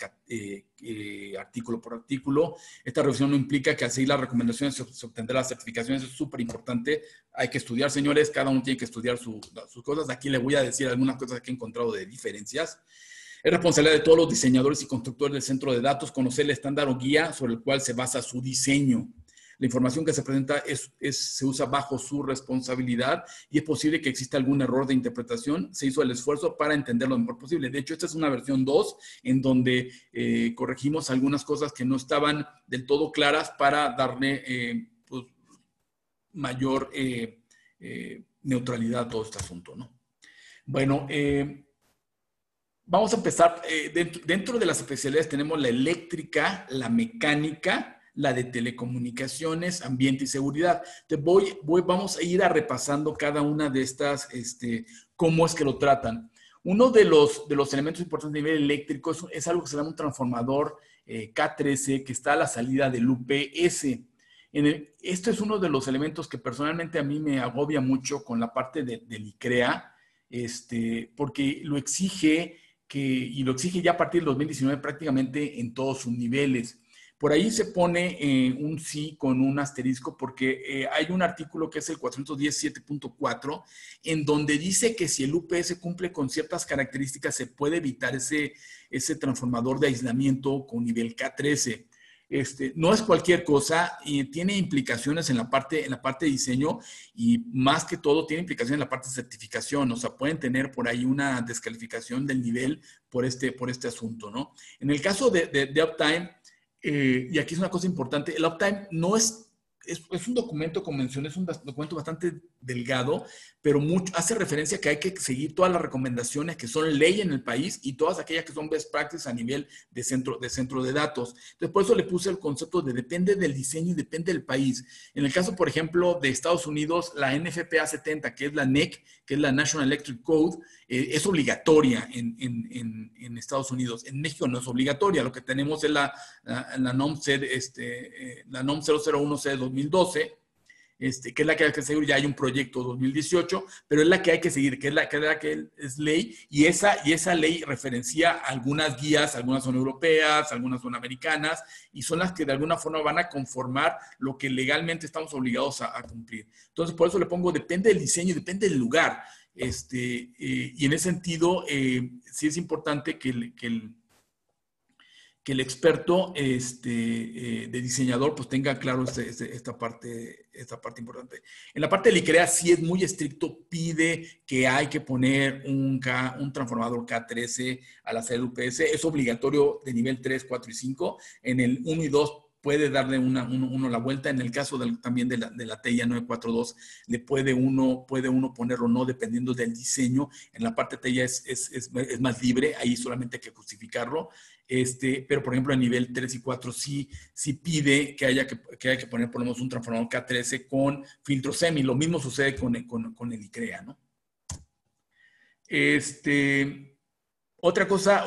Speaker 1: artículo por artículo. Esta revisión no implica que al seguir las recomendaciones se obtendrá las certificaciones. Es súper importante. Hay que estudiar, señores. Cada uno tiene que estudiar sus cosas. Aquí les voy a decir algunas cosas que he encontrado de diferencias. Es responsabilidad de todos los diseñadores y constructores del centro de datos conocer el estándar o guía sobre el cual se basa su diseño. La información que se presenta se usa bajo su responsabilidad y es posible que exista algún error de interpretación. Se hizo el esfuerzo para entenderlo lo mejor posible. De hecho, esta es una versión 2 en donde corregimos algunas cosas que no estaban del todo claras para darle pues, mayor neutralidad a todo este asunto, ¿no? Bueno, vamos a empezar. Dentro de las especialidades tenemos la eléctrica, la mecánica, la de telecomunicaciones, ambiente y seguridad. Vamos a ir repasando cada una de estas, cómo es que lo tratan. Uno de los elementos importantes a nivel eléctrico es algo que se llama un transformador K13 que está a la salida del UPS. Esto es uno de los elementos que personalmente a mí me agobia mucho con la parte del ICREA, porque lo exige y lo exige ya a partir del 2019 prácticamente en todos sus niveles. Por ahí se pone un sí con un asterisco porque hay un artículo que es el 417.4 en donde dice que si el UPS cumple con ciertas características se puede evitar ese transformador de aislamiento con nivel K13. No es cualquier cosa y tiene implicaciones en la parte de diseño y más que todo tiene implicaciones en la parte de certificación. O sea, pueden tener por ahí una descalificación del nivel por este asunto, ¿no? En el caso de Uptime, y aquí es una cosa importante, el Uptime no es un documento, como mencioné, es un documento bastante delgado, pero hace referencia a que hay que seguir todas las recomendaciones que son ley en el país y todas aquellas que son best practices a nivel de centro de datos. Entonces, por eso le puse el concepto de depende del diseño y depende del país. En el caso, por ejemplo, de Estados Unidos, la NFPA 70, que es la NEC, que es la National Electric Code, es obligatoria en Estados Unidos. En México no es obligatoria. Lo que tenemos es la NOM 001C 2012, que es la que hay que seguir. Ya hay un proyecto 2018, pero es la que hay que seguir, que es ley, y esa ley referencia algunas guías, algunas son europeas, algunas son americanas, y son las que de alguna forma van a conformar lo que legalmente estamos obligados a cumplir. Entonces, por eso le pongo, depende del diseño, depende del lugar. Y en ese sentido, sí es importante que el experto de diseñador pues tenga claro esta parte importante. En la parte del ICREA sí es muy estricto, pide que hay que poner un transformador K13 a la salida del UPS. Es obligatorio de nivel 3, 4 y 5. En el 1 y 2 puede darle uno la vuelta. En el caso también de la TIA 942, puede uno ponerlo no, dependiendo del diseño. En la parte TIA es más libre, ahí solamente hay que justificarlo. Pero por ejemplo, en nivel 3 y 4 sí pide que haya que poner por lo menos un transformador K13 con filtro semi. Lo mismo sucede con el ICREA, ¿no? Otra cosa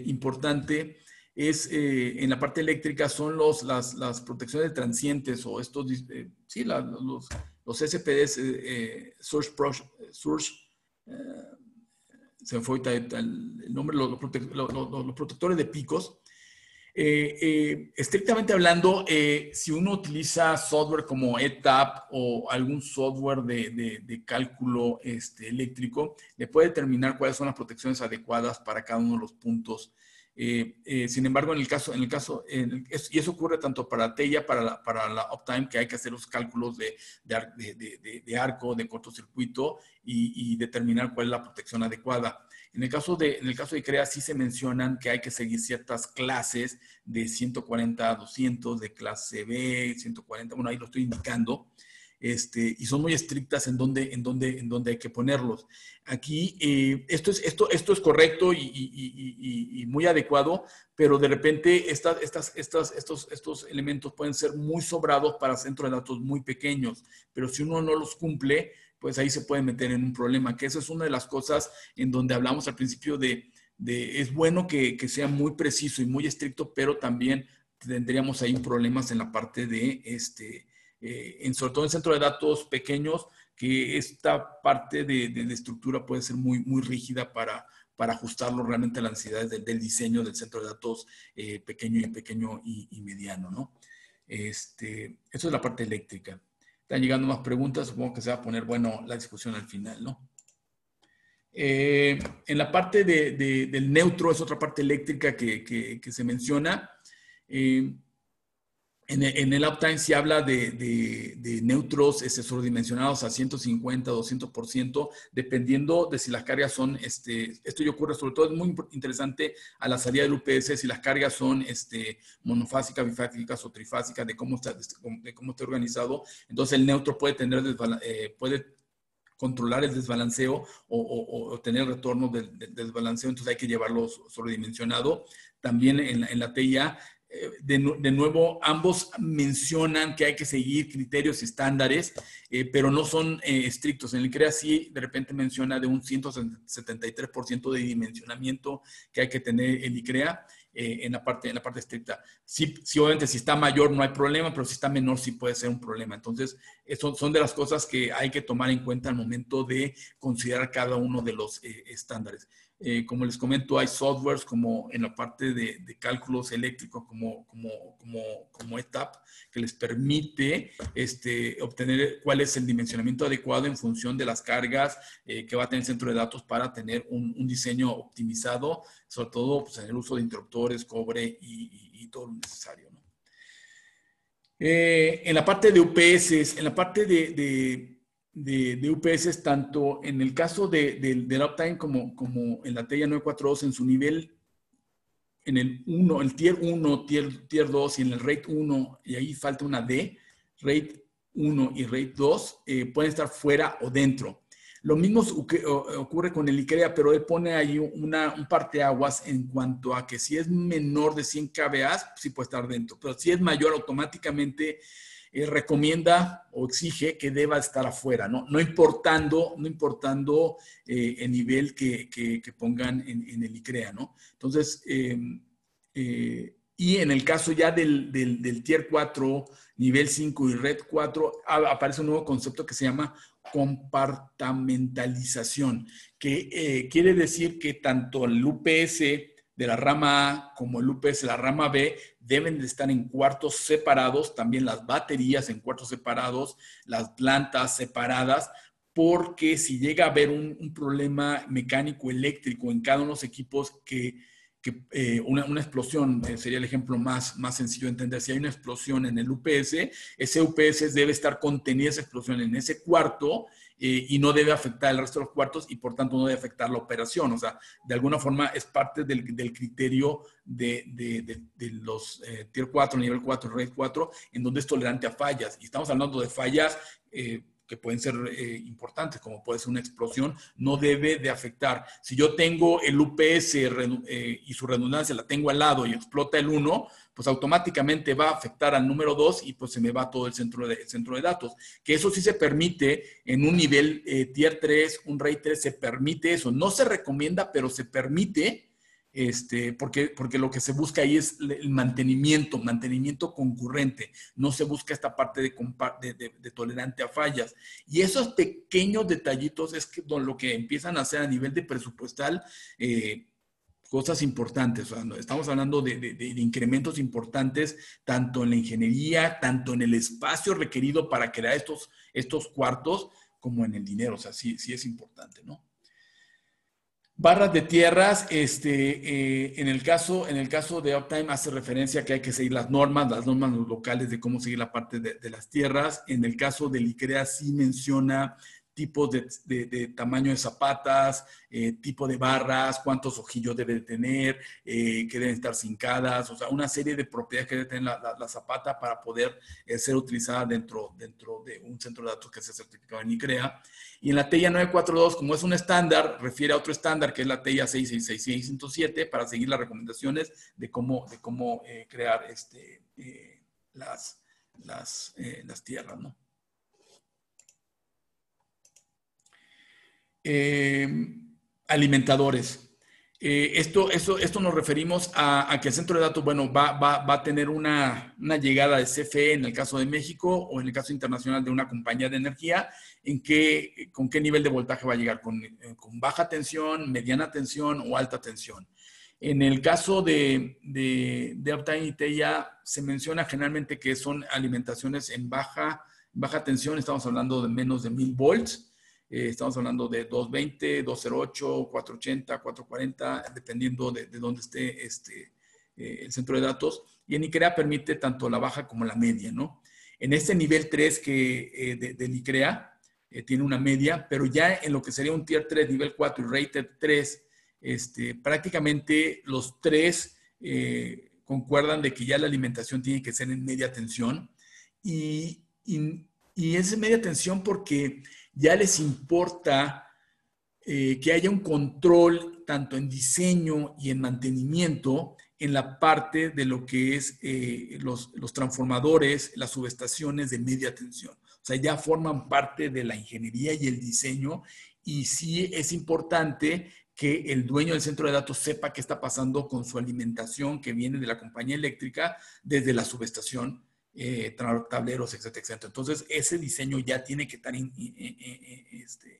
Speaker 1: importante es en la parte eléctrica son las protecciones de transientes o estos, los SPDs, Surge, se me fue ahorita el nombre, los protectores de picos. Estrictamente hablando, si uno utiliza software como ETAP o algún software de cálculo eléctrico, le puede determinar cuáles son las protecciones adecuadas para cada uno de los puntos. Sin embargo, y eso ocurre tanto para la TEIA, para la uptime, que hay que hacer los cálculos de arco, de cortocircuito y determinar cuál es la protección adecuada. En el caso de ICREA sí se mencionan que hay que seguir ciertas clases de 140 a 200, de clase B, 140, bueno, ahí lo estoy indicando, y son muy estrictas en dónde hay que ponerlos. Aquí, esto es correcto y muy adecuado, pero de repente estos elementos pueden ser muy sobrados para centros de datos muy pequeños, pero si uno no los cumple, pues ahí se puede meter en un problema, que esa es una de las cosas en donde hablamos al principio es bueno que sea muy preciso y muy estricto, pero también tendríamos ahí problemas en la parte de, sobre todo en centros de datos pequeños, que esta parte de estructura puede ser muy, muy rígida para ajustarlo realmente a las necesidades del diseño del centro de datos pequeño y mediano, ¿no? Eso es la parte eléctrica. Están llegando más preguntas, supongo que se va a poner, bueno, la discusión al final, ¿no? En la parte del neutro, es otra parte eléctrica que se menciona. En el uptime se habla de neutros sobredimensionados a 150, 200%, dependiendo de si las cargas son, esto ya ocurre, sobre todo es muy interesante a la salida del UPS, si las cargas son monofásicas, bifásicas o trifásicas, de cómo está organizado. Entonces el neutro puede puede controlar el desbalanceo o tener retorno del desbalanceo, entonces hay que llevarlo sobredimensionado. También en la TIA, de nuevo, ambos mencionan que hay que seguir criterios y estándares, pero no son estrictos. En el ICREA sí, de repente menciona de un 173% de dimensionamiento que hay que tener el ICREA en la parte estricta. Sí, obviamente, si está mayor no hay problema, pero si está menor sí puede ser un problema. Entonces, son de las cosas que hay que tomar en cuenta al momento de considerar cada uno de los estándares. Como les comento, hay softwares como en la parte de cálculos eléctricos como ETAP, que les permite obtener cuál es el dimensionamiento adecuado en función de las cargas que va a tener el centro de datos para tener un diseño optimizado, sobre todo pues, en el uso de interruptores, cobre y todo lo necesario, ¿no? En la parte de UPS, en la parte de UPS, tanto en el caso del uptime como en la TIA 942, en su nivel, en el tier 1, tier 2 y en el rate 1, y ahí falta una D, rate 1 y rate 2, pueden estar fuera o dentro. Lo mismo ocurre con el ICREA, pero él pone ahí un parteaguas en cuanto a que si es menor de 100 kVA, sí puede estar dentro, pero si es mayor, automáticamente recomienda o exige que deba estar afuera, no importando el nivel que pongan en el ICREA, ¿no? Entonces, y en el caso ya del Tier 4, nivel 5 y Red 4, aparece un nuevo concepto que se llama compartamentalización, que quiere decir que tanto el UPS de la rama A como el UPS de la rama B deben de estar en cuartos separados, también las baterías en cuartos separados, las plantas separadas, porque si llega a haber un problema mecánico eléctrico en cada uno de los equipos una explosión sería el ejemplo más sencillo de entender. Si hay una explosión en el UPS, ese UPS debe estar contenida esa explosión en ese cuarto y no debe afectar el resto de los cuartos y por tanto no debe afectar la operación. O sea, de alguna forma es parte del criterio de los Tier 4, nivel 4, Red 4, en donde es tolerante a fallas. Y estamos hablando de fallas que pueden ser importantes, como puede ser una explosión, no debe de afectar. Si yo tengo el UPS y su redundancia la tengo al lado y explota el 1, pues automáticamente va a afectar al número 2 y pues se me va todo el centro de datos. Que eso sí se permite en un nivel Tier 3, un RAID 3, se permite eso. No se recomienda, pero se permite porque lo que se busca ahí es el mantenimiento concurrente. No se busca esta parte de tolerante a fallas. Y esos pequeños detallitos es lo que empiezan a hacer a nivel de presupuestal, cosas importantes. O sea, estamos hablando de incrementos importantes, tanto en la ingeniería, tanto en el espacio requerido para crear estos cuartos, como en el dinero. O sea, sí es importante, ¿no? Barras de tierras, en el caso de Uptime hace referencia a que hay que seguir las normas locales de cómo seguir la parte de las tierras. En el caso del ICREA sí menciona tipos de tamaño de zapatas, tipo de barras, cuántos ojillos debe de tener, que deben estar cincadas, o sea, una serie de propiedades que debe tener la zapata para poder ser utilizada dentro de un centro de datos que sea certificado en ICREA. Y en la TEIA 942, como es un estándar, refiere a otro estándar que es la TEIA 66607 para seguir las recomendaciones de cómo crear las tierras, ¿no? Alimentadores. Esto nos referimos a que el centro de datos, bueno, va a tener una llegada de CFE en el caso de México o en el caso internacional de una compañía de energía, con qué nivel de voltaje va a llegar, con baja tensión, mediana tensión o alta tensión. En el caso de Uptime y TEIA se menciona generalmente que son alimentaciones en baja tensión, estamos hablando de menos de 1000 volts. Estamos hablando de 220, 208, 480, 440, dependiendo de dónde esté el centro de datos. Y en ICREA permite tanto la baja como la media, ¿no? En este nivel 3 del ICREA tiene una media, pero ya en lo que sería un Tier 3, nivel 4 y Rated 3, prácticamente los tres concuerdan de que ya la alimentación tiene que ser en media tensión. Y es media tensión porque ya les importa que haya un control tanto en diseño y en mantenimiento en la parte de lo que es los transformadores, las subestaciones de media tensión. O sea, ya forman parte de la ingeniería y el diseño, y sí es importante que el dueño del centro de datos sepa qué está pasando con su alimentación que viene de la compañía eléctrica desde la subestación, tableros, etcétera, etcétera. Entonces, ese diseño ya tiene que estar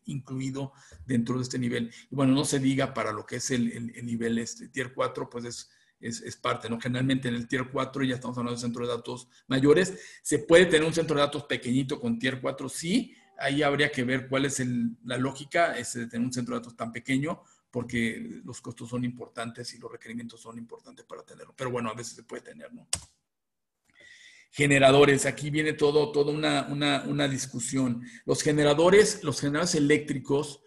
Speaker 1: incluido dentro de este nivel. Y bueno, no se diga para lo que es el nivel Tier 4, pues es parte, ¿no? Generalmente en el Tier 4 ya estamos hablando de centros de datos mayores. Se puede tener un centro de datos pequeñito con Tier 4, sí. Ahí habría que ver cuál es la lógica de tener un centro de datos tan pequeño, porque los costos son importantes y los requerimientos son importantes para tenerlo. Pero bueno, a veces se puede tener, ¿no? Generadores, aquí viene toda una discusión. Los generadores eléctricos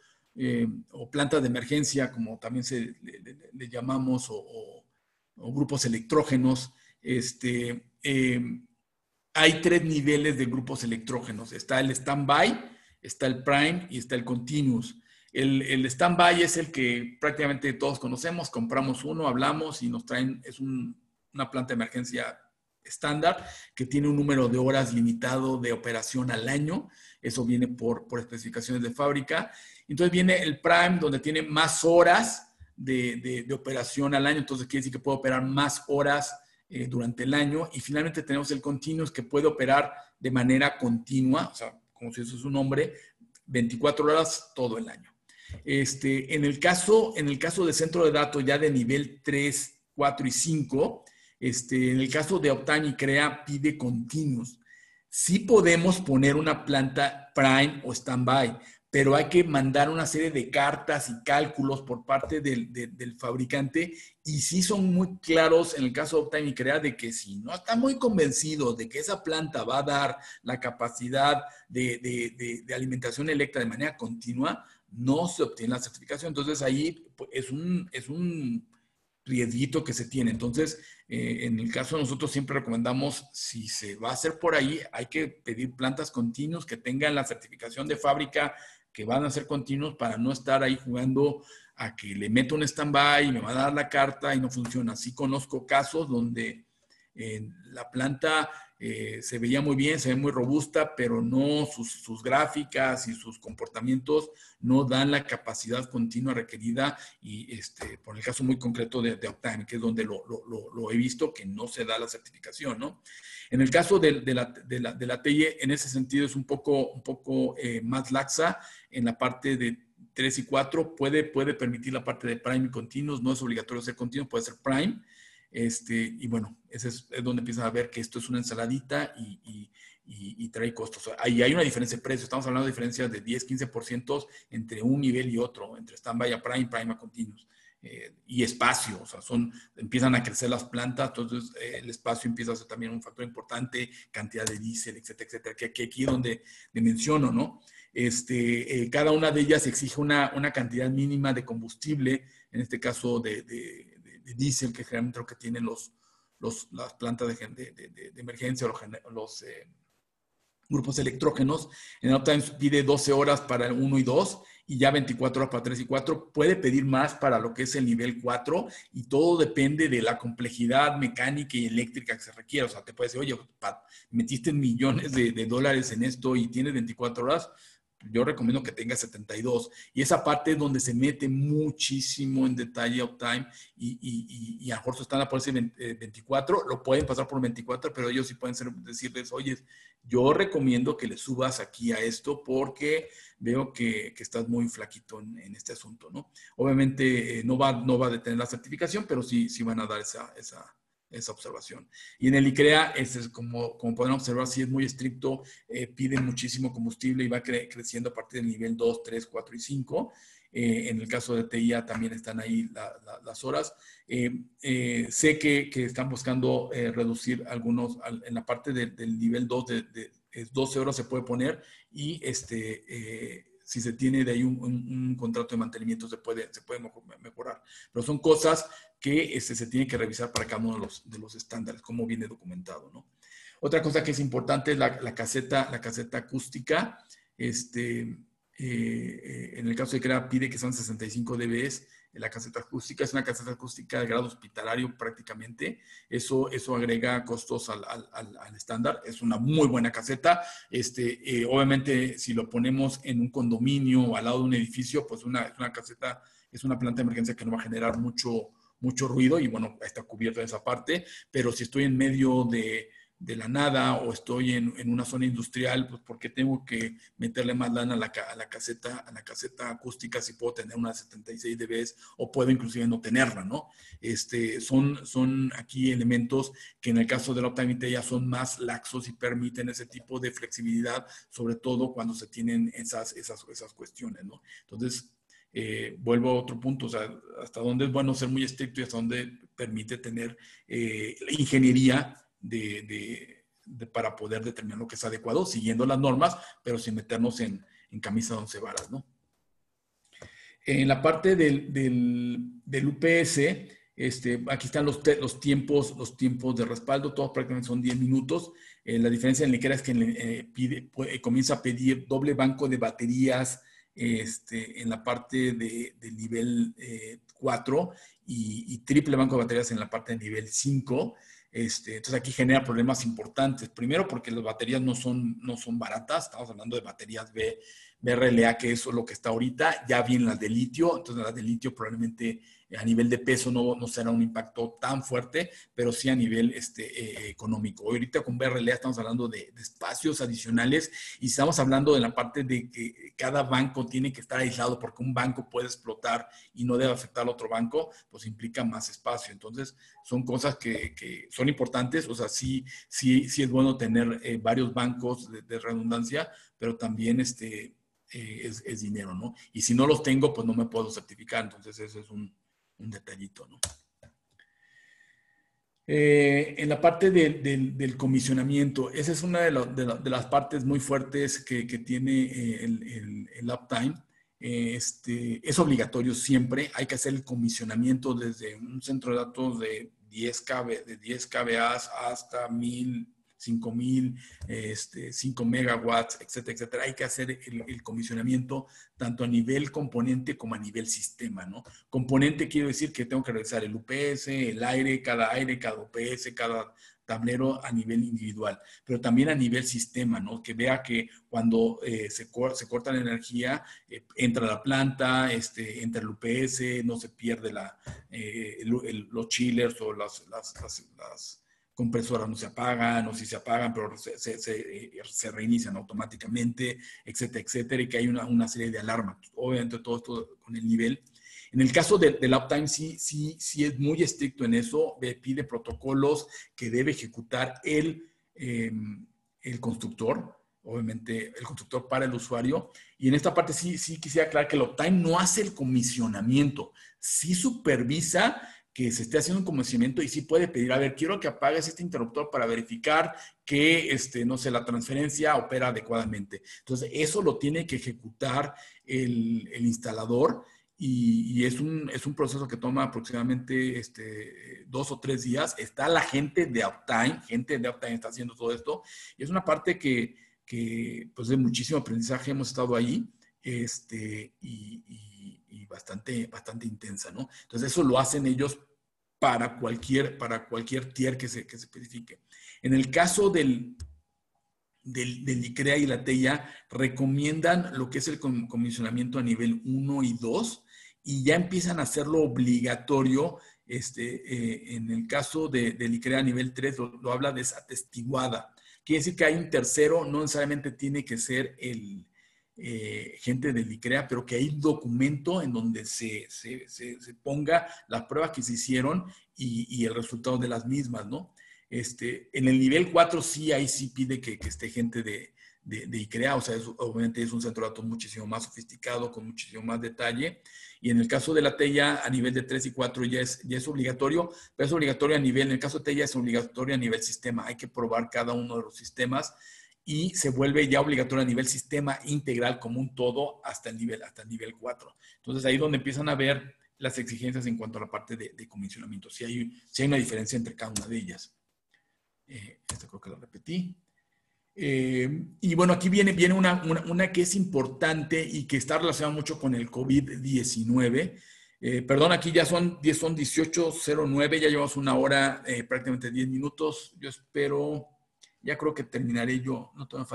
Speaker 1: o plantas de emergencia, como también le llamamos, o grupos electrógenos, hay tres niveles de grupos electrógenos. Está el standby, está el prime y está el continuous. El standby es el que prácticamente todos conocemos, compramos uno, hablamos y nos traen, es una planta de emergencia estándar que tiene un número de horas limitado de operación al año. Eso viene por especificaciones de fábrica. Entonces viene el prime, donde tiene más horas de operación al año. Entonces quiere decir que puede operar más horas durante el año. Y finalmente tenemos el continuous, que puede operar de manera continua, o sea, como si eso es un nombre, 24 horas todo el año. En el caso de centro de datos ya de nivel 3, 4 y 5, en el caso de Uptime y ICREA pide continuos. Sí podemos poner una planta prime o standby, pero hay que mandar una serie de cartas y cálculos por parte del fabricante, y sí son muy claros en el caso de Uptime y ICREA de que si no está muy convencido de que esa planta va a dar la capacidad de alimentación eléctrica de manera continua, no se obtiene la certificación. Entonces ahí es un riesguito que se tiene. Entonces, en el caso de nosotros siempre recomendamos, si se va a hacer por ahí, hay que pedir plantas continuas que tengan la certificación de fábrica, que van a ser continuos, para no estar ahí jugando a que le meto un stand-by y me va a dar la carta y no funciona. Sí conozco casos donde La planta se veía muy bien, se ve muy robusta, pero no sus gráficas y sus comportamientos no dan la capacidad continua requerida y por el caso muy concreto de Uptime, que es donde lo he visto que no se da la certificación, ¿no? En el caso de la TI, en ese sentido es un poco más laxa en la parte de 3 y 4, puede permitir la parte de Prime y continuos, no es obligatorio ser continuo, puede ser Prime. Y bueno, ese es donde empiezan a ver que esto es una ensaladita y trae costos. Ahí hay una diferencia de precio. Estamos hablando de diferencias de 10-15% entre un nivel y otro, entre standby a Prime, Prime a continuos. Y espacio, o sea, empiezan a crecer las plantas, entonces el espacio empieza a ser también un factor importante, cantidad de diésel, etcétera, etcétera, que aquí es donde menciono, ¿no? Cada una de ellas exige una cantidad mínima de combustible, en este caso de diésel, que generalmente lo que tienen las plantas de emergencia o los grupos electrógenos. En Uptime pide 12 horas para el 1 y 2 y ya 24 horas para 3 y 4. Puede pedir más para lo que es el nivel 4 y todo depende de la complejidad mecánica y eléctrica que se requiera. O sea, te puede decir, oye, Pat, metiste millones de dólares en esto y tienes 24 horas. Yo recomiendo que tenga 72. Y esa parte es donde se mete muchísimo en detalle Uptime y a lo mejor su estándar puede ser 24, lo pueden pasar por 24, pero ellos sí pueden decirles, oye, yo recomiendo que le subas aquí a esto porque veo que estás muy flaquito en este asunto, ¿no? Obviamente no va a detener la certificación, pero sí van a dar esa observación. Y en el ICREA, como podrán observar, sí es muy estricto, pide muchísimo combustible y va creciendo a partir del nivel 2, 3, 4 y 5. En el caso de TIA también están ahí las horas. Sé que están buscando reducir algunos, en la parte del nivel 2 de 12 horas se puede poner y si se tiene de ahí un contrato de mantenimiento se puede mejorar. Pero son cosas que se tiene que revisar para cada uno de los estándares, como viene documentado, ¿no? Otra cosa que es importante es la caseta acústica. En el caso de CREA pide que son 65 dBs. La caseta acústica es una caseta acústica de grado hospitalario prácticamente. Eso agrega costos al estándar. Es una muy buena caseta. Obviamente, si lo ponemos en un condominio o al lado de un edificio, pues una caseta es una planta de emergencia que no va a generar mucho ruido y bueno, está cubierta esa parte, pero si estoy en medio de la nada o estoy en una zona industrial, pues porque tengo que meterle más lana a la caseta acústica si puedo tener una 76 dB o puedo inclusive no tenerla, ¿no? Son aquí elementos que en el caso de la Uptime ya son más laxos y permiten ese tipo de flexibilidad, sobre todo cuando se tienen esas cuestiones, ¿no? Entonces, vuelvo a otro punto, o sea, hasta dónde es bueno ser muy estricto y hasta dónde permite tener ingeniería para poder determinar lo que es adecuado, siguiendo las normas, pero sin meternos en camisa de 11 varas, ¿no? En la parte del UPS, aquí están los tiempos de respaldo, todos prácticamente son 10 minutos. La diferencia en Liquera es que comienza a pedir doble banco de baterías en la parte del nivel 4 y triple banco de baterías en la parte del nivel 5. Entonces aquí genera problemas importantes. Primero porque las baterías no son baratas, estamos hablando de baterías BRLA, que es lo que está ahorita, ya vienen las de litio, entonces las de litio probablemente a nivel de peso no será un impacto tan fuerte, pero sí a nivel económico. Ahorita con BRLA estamos hablando de espacios adicionales y estamos hablando de la parte de que cada banco tiene que estar aislado porque un banco puede explotar y no debe afectar al otro banco, pues implica más espacio. Entonces, son cosas que son importantes, o sea, sí es bueno tener varios bancos de redundancia, pero también es dinero, ¿no? Y si no los tengo, pues no me puedo certificar, entonces eso es un detallito, ¿no? En la parte del comisionamiento, esa es una de las partes muy fuertes que tiene el Uptime. Es obligatorio siempre, hay que hacer el comisionamiento desde un centro de datos de 10 kVAs hasta 1000, 5000, 5 megawatts, etcétera, etcétera. Hay que hacer el comisionamiento tanto a nivel componente como a nivel sistema, ¿no? Componente quiero decir que tengo que revisar el UPS, el aire, cada UPS, cada tablero a nivel individual, pero también a nivel sistema, ¿no? Que vea que cuando se corta la energía, entra la planta, entra el UPS, no se pierde los chillers o las compresoras no se apagan, o si se apagan, pero se reinician automáticamente, etcétera, etcétera, y que hay una serie de alarmas. Obviamente todo esto con el nivel. En el caso del uptime, sí es muy estricto en eso, pide protocolos que debe ejecutar el constructor, obviamente el constructor para el usuario. Y en esta parte sí quisiera aclarar que el uptime no hace el comisionamiento, sí supervisa que se esté haciendo un comisionamiento y sí puede pedir, a ver, quiero que apagues este interruptor para verificar que, no sé, la transferencia opera adecuadamente. Entonces, eso lo tiene que ejecutar el instalador y es un proceso que toma aproximadamente 2 o 3 días. Está la gente de uptime está haciendo todo esto y es una parte que pues de muchísimo aprendizaje hemos estado ahí y bastante intensa, ¿no? Entonces eso lo hacen ellos para cualquier tier que se especifique. En el caso del ICREA y la TEIA, recomiendan lo que es el comisionamiento a nivel 1 y 2 y ya empiezan a hacerlo obligatorio. En el caso del ICREA a nivel 3 lo habla de desatestiguada. Quiere decir que hay un tercero, no necesariamente tiene que ser gente del ICREA, pero que hay documento en donde se ponga las pruebas que se hicieron y el resultado de las mismas, ¿no? En el nivel 4 ahí sí pide que esté gente de ICREA, o sea, obviamente es un centro de datos muchísimo más sofisticado, con muchísimo más detalle. Y en el caso de la TEIA, a nivel de 3 y 4 ya es obligatorio, pero es obligatorio en el caso de TEIA es obligatorio a nivel sistema. Hay que probar cada uno de los sistemas y se vuelve ya obligatorio a nivel sistema integral como un todo hasta el nivel 4. Entonces ahí es donde empiezan a ver las exigencias en cuanto a la parte de comisionamiento. Si hay una diferencia entre cada una de ellas. Esto creo que lo repetí. Y bueno, aquí viene una que es importante y que está relacionada mucho con el COVID-19. Perdón, aquí ya son 18:09, ya llevamos una hora, prácticamente 10 minutos. Yo espero, ya creo que terminaré yo. No, todavía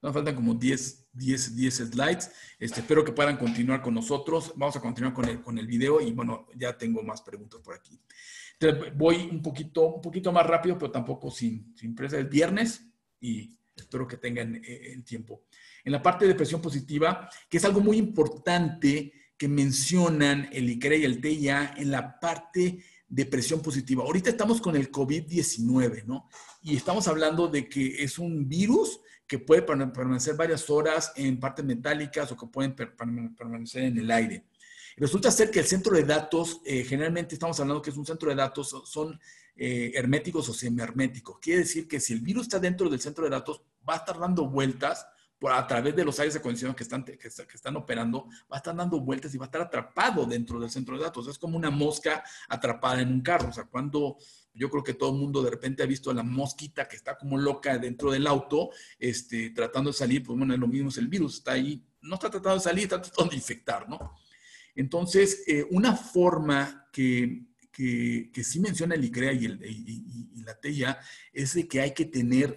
Speaker 1: me faltan como 10 slides. Espero que puedan continuar con nosotros. Vamos a continuar con el video y bueno, ya tengo más preguntas por aquí. Entonces, voy un poquito más rápido, pero tampoco sin presa. Es viernes y espero que tengan el tiempo. En la parte de presión positiva, que es algo muy importante que mencionan el ICREA y el TEIA en la parte de presión positiva. Ahorita estamos con el COVID-19, ¿no? Y estamos hablando de que es un virus que puede permanecer varias horas en partes metálicas o que pueden permanecer en el aire. Resulta ser que el centro de datos, generalmente estamos hablando que es un centro de datos, son herméticos o semiherméticos. Quiere decir que si el virus está dentro del centro de datos, va a estar dando vueltas a través de los aires acondicionados que están operando, va a estar dando vueltas y va a estar atrapado dentro del centro de datos. Es como una mosca atrapada en un carro. O sea, cuando yo creo que todo el mundo de repente ha visto a la mosquita que está como loca dentro del auto, tratando de salir, pues bueno, lo mismo es el virus, está ahí, no está tratando de salir, está tratando de infectar, ¿no? Entonces, una forma que sí menciona el ICREA y la TEIA es de que hay que tener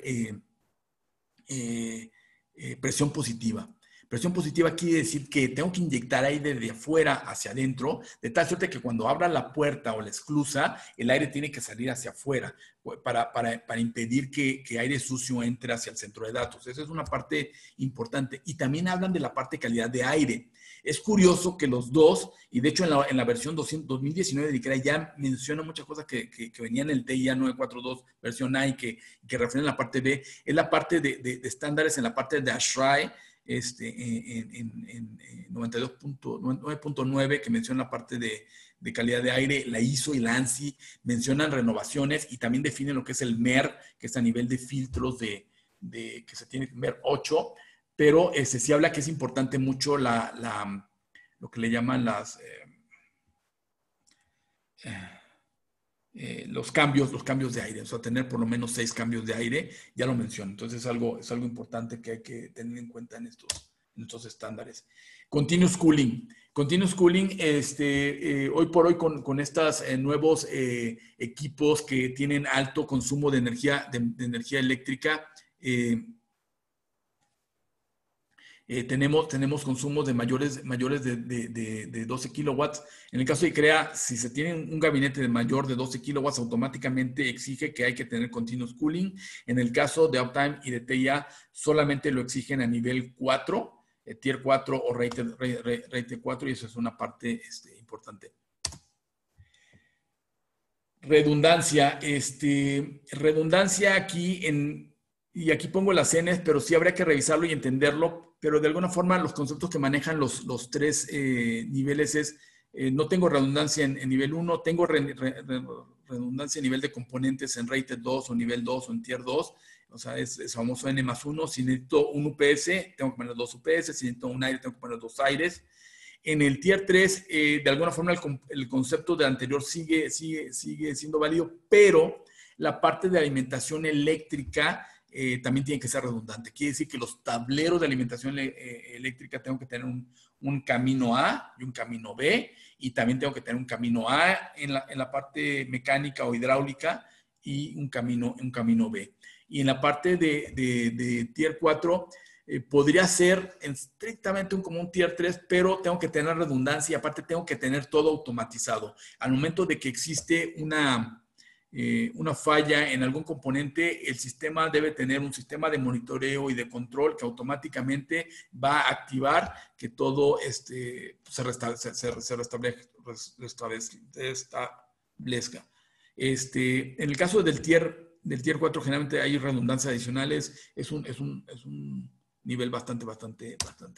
Speaker 1: presión positiva. Presión positiva quiere decir que tengo que inyectar aire de afuera hacia adentro, de tal suerte que cuando abra la puerta o la esclusa, el aire tiene que salir hacia afuera para impedir que aire sucio entre hacia el centro de datos. Esa es una parte importante. Y también hablan de la parte de calidad de aire. Es curioso que los dos, y de hecho en la versión 2019 de ICREA ya menciona muchas cosas que venían en el TIA 942 versión A y que refieren a la parte B, es la parte de estándares en la parte de ASHRAE, en 92.9.9 que menciona la parte de calidad de aire, la ISO y la ANSI mencionan renovaciones y también definen lo que es el MER, que es a nivel de filtros que se tiene MER 8, pero sí habla que es importante mucho lo que le llaman los cambios de aire, o sea, tener por lo menos 6 cambios de aire, ya lo menciono. Entonces es algo importante que hay que tener en cuenta en nuestros estándares. Continuous Cooling. Continuous Cooling, hoy por hoy con estos nuevos equipos que tienen alto consumo de energía eléctrica, tenemos consumos de mayores de 12 kilowatts. En el caso de ICREA, si se tiene un gabinete de mayor de 12 kilowatts, automáticamente exige que hay que tener continuous cooling. En el caso de Uptime y de TIA, solamente lo exigen a nivel 4, Tier 4 o Rated 4, y eso es una parte importante. Redundancia. Redundancia aquí y aquí pongo las Ns, pero sí habría que revisarlo y entenderlo, pero de alguna forma los conceptos que manejan los tres niveles es, no tengo redundancia en nivel 1, tengo redundancia en nivel de componentes en Rated 2 o nivel 2 o en Tier 2, o sea, es famoso N+1, si necesito un UPS, tengo que poner 2 UPS, si necesito un aire, tengo que poner 2 aires. En el Tier 3, de alguna forma el concepto del anterior sigue siendo válido, pero la parte de alimentación eléctrica también tiene que ser redundante. Quiere decir que los tableros de alimentación eléctrica tengo que tener un camino A y un camino B, y también tengo que tener un camino A en la parte mecánica o hidráulica y un camino B. Y en la parte de Tier 4, podría ser estrictamente como un Tier 3, pero tengo que tener redundancia y aparte tengo que tener todo automatizado. Al momento de que existe una falla en algún componente, el sistema debe tener un sistema de monitoreo y de control que automáticamente va a activar que todo se restablezca. En el caso del Tier 4, generalmente hay redundancias adicionales, es un nivel bastante,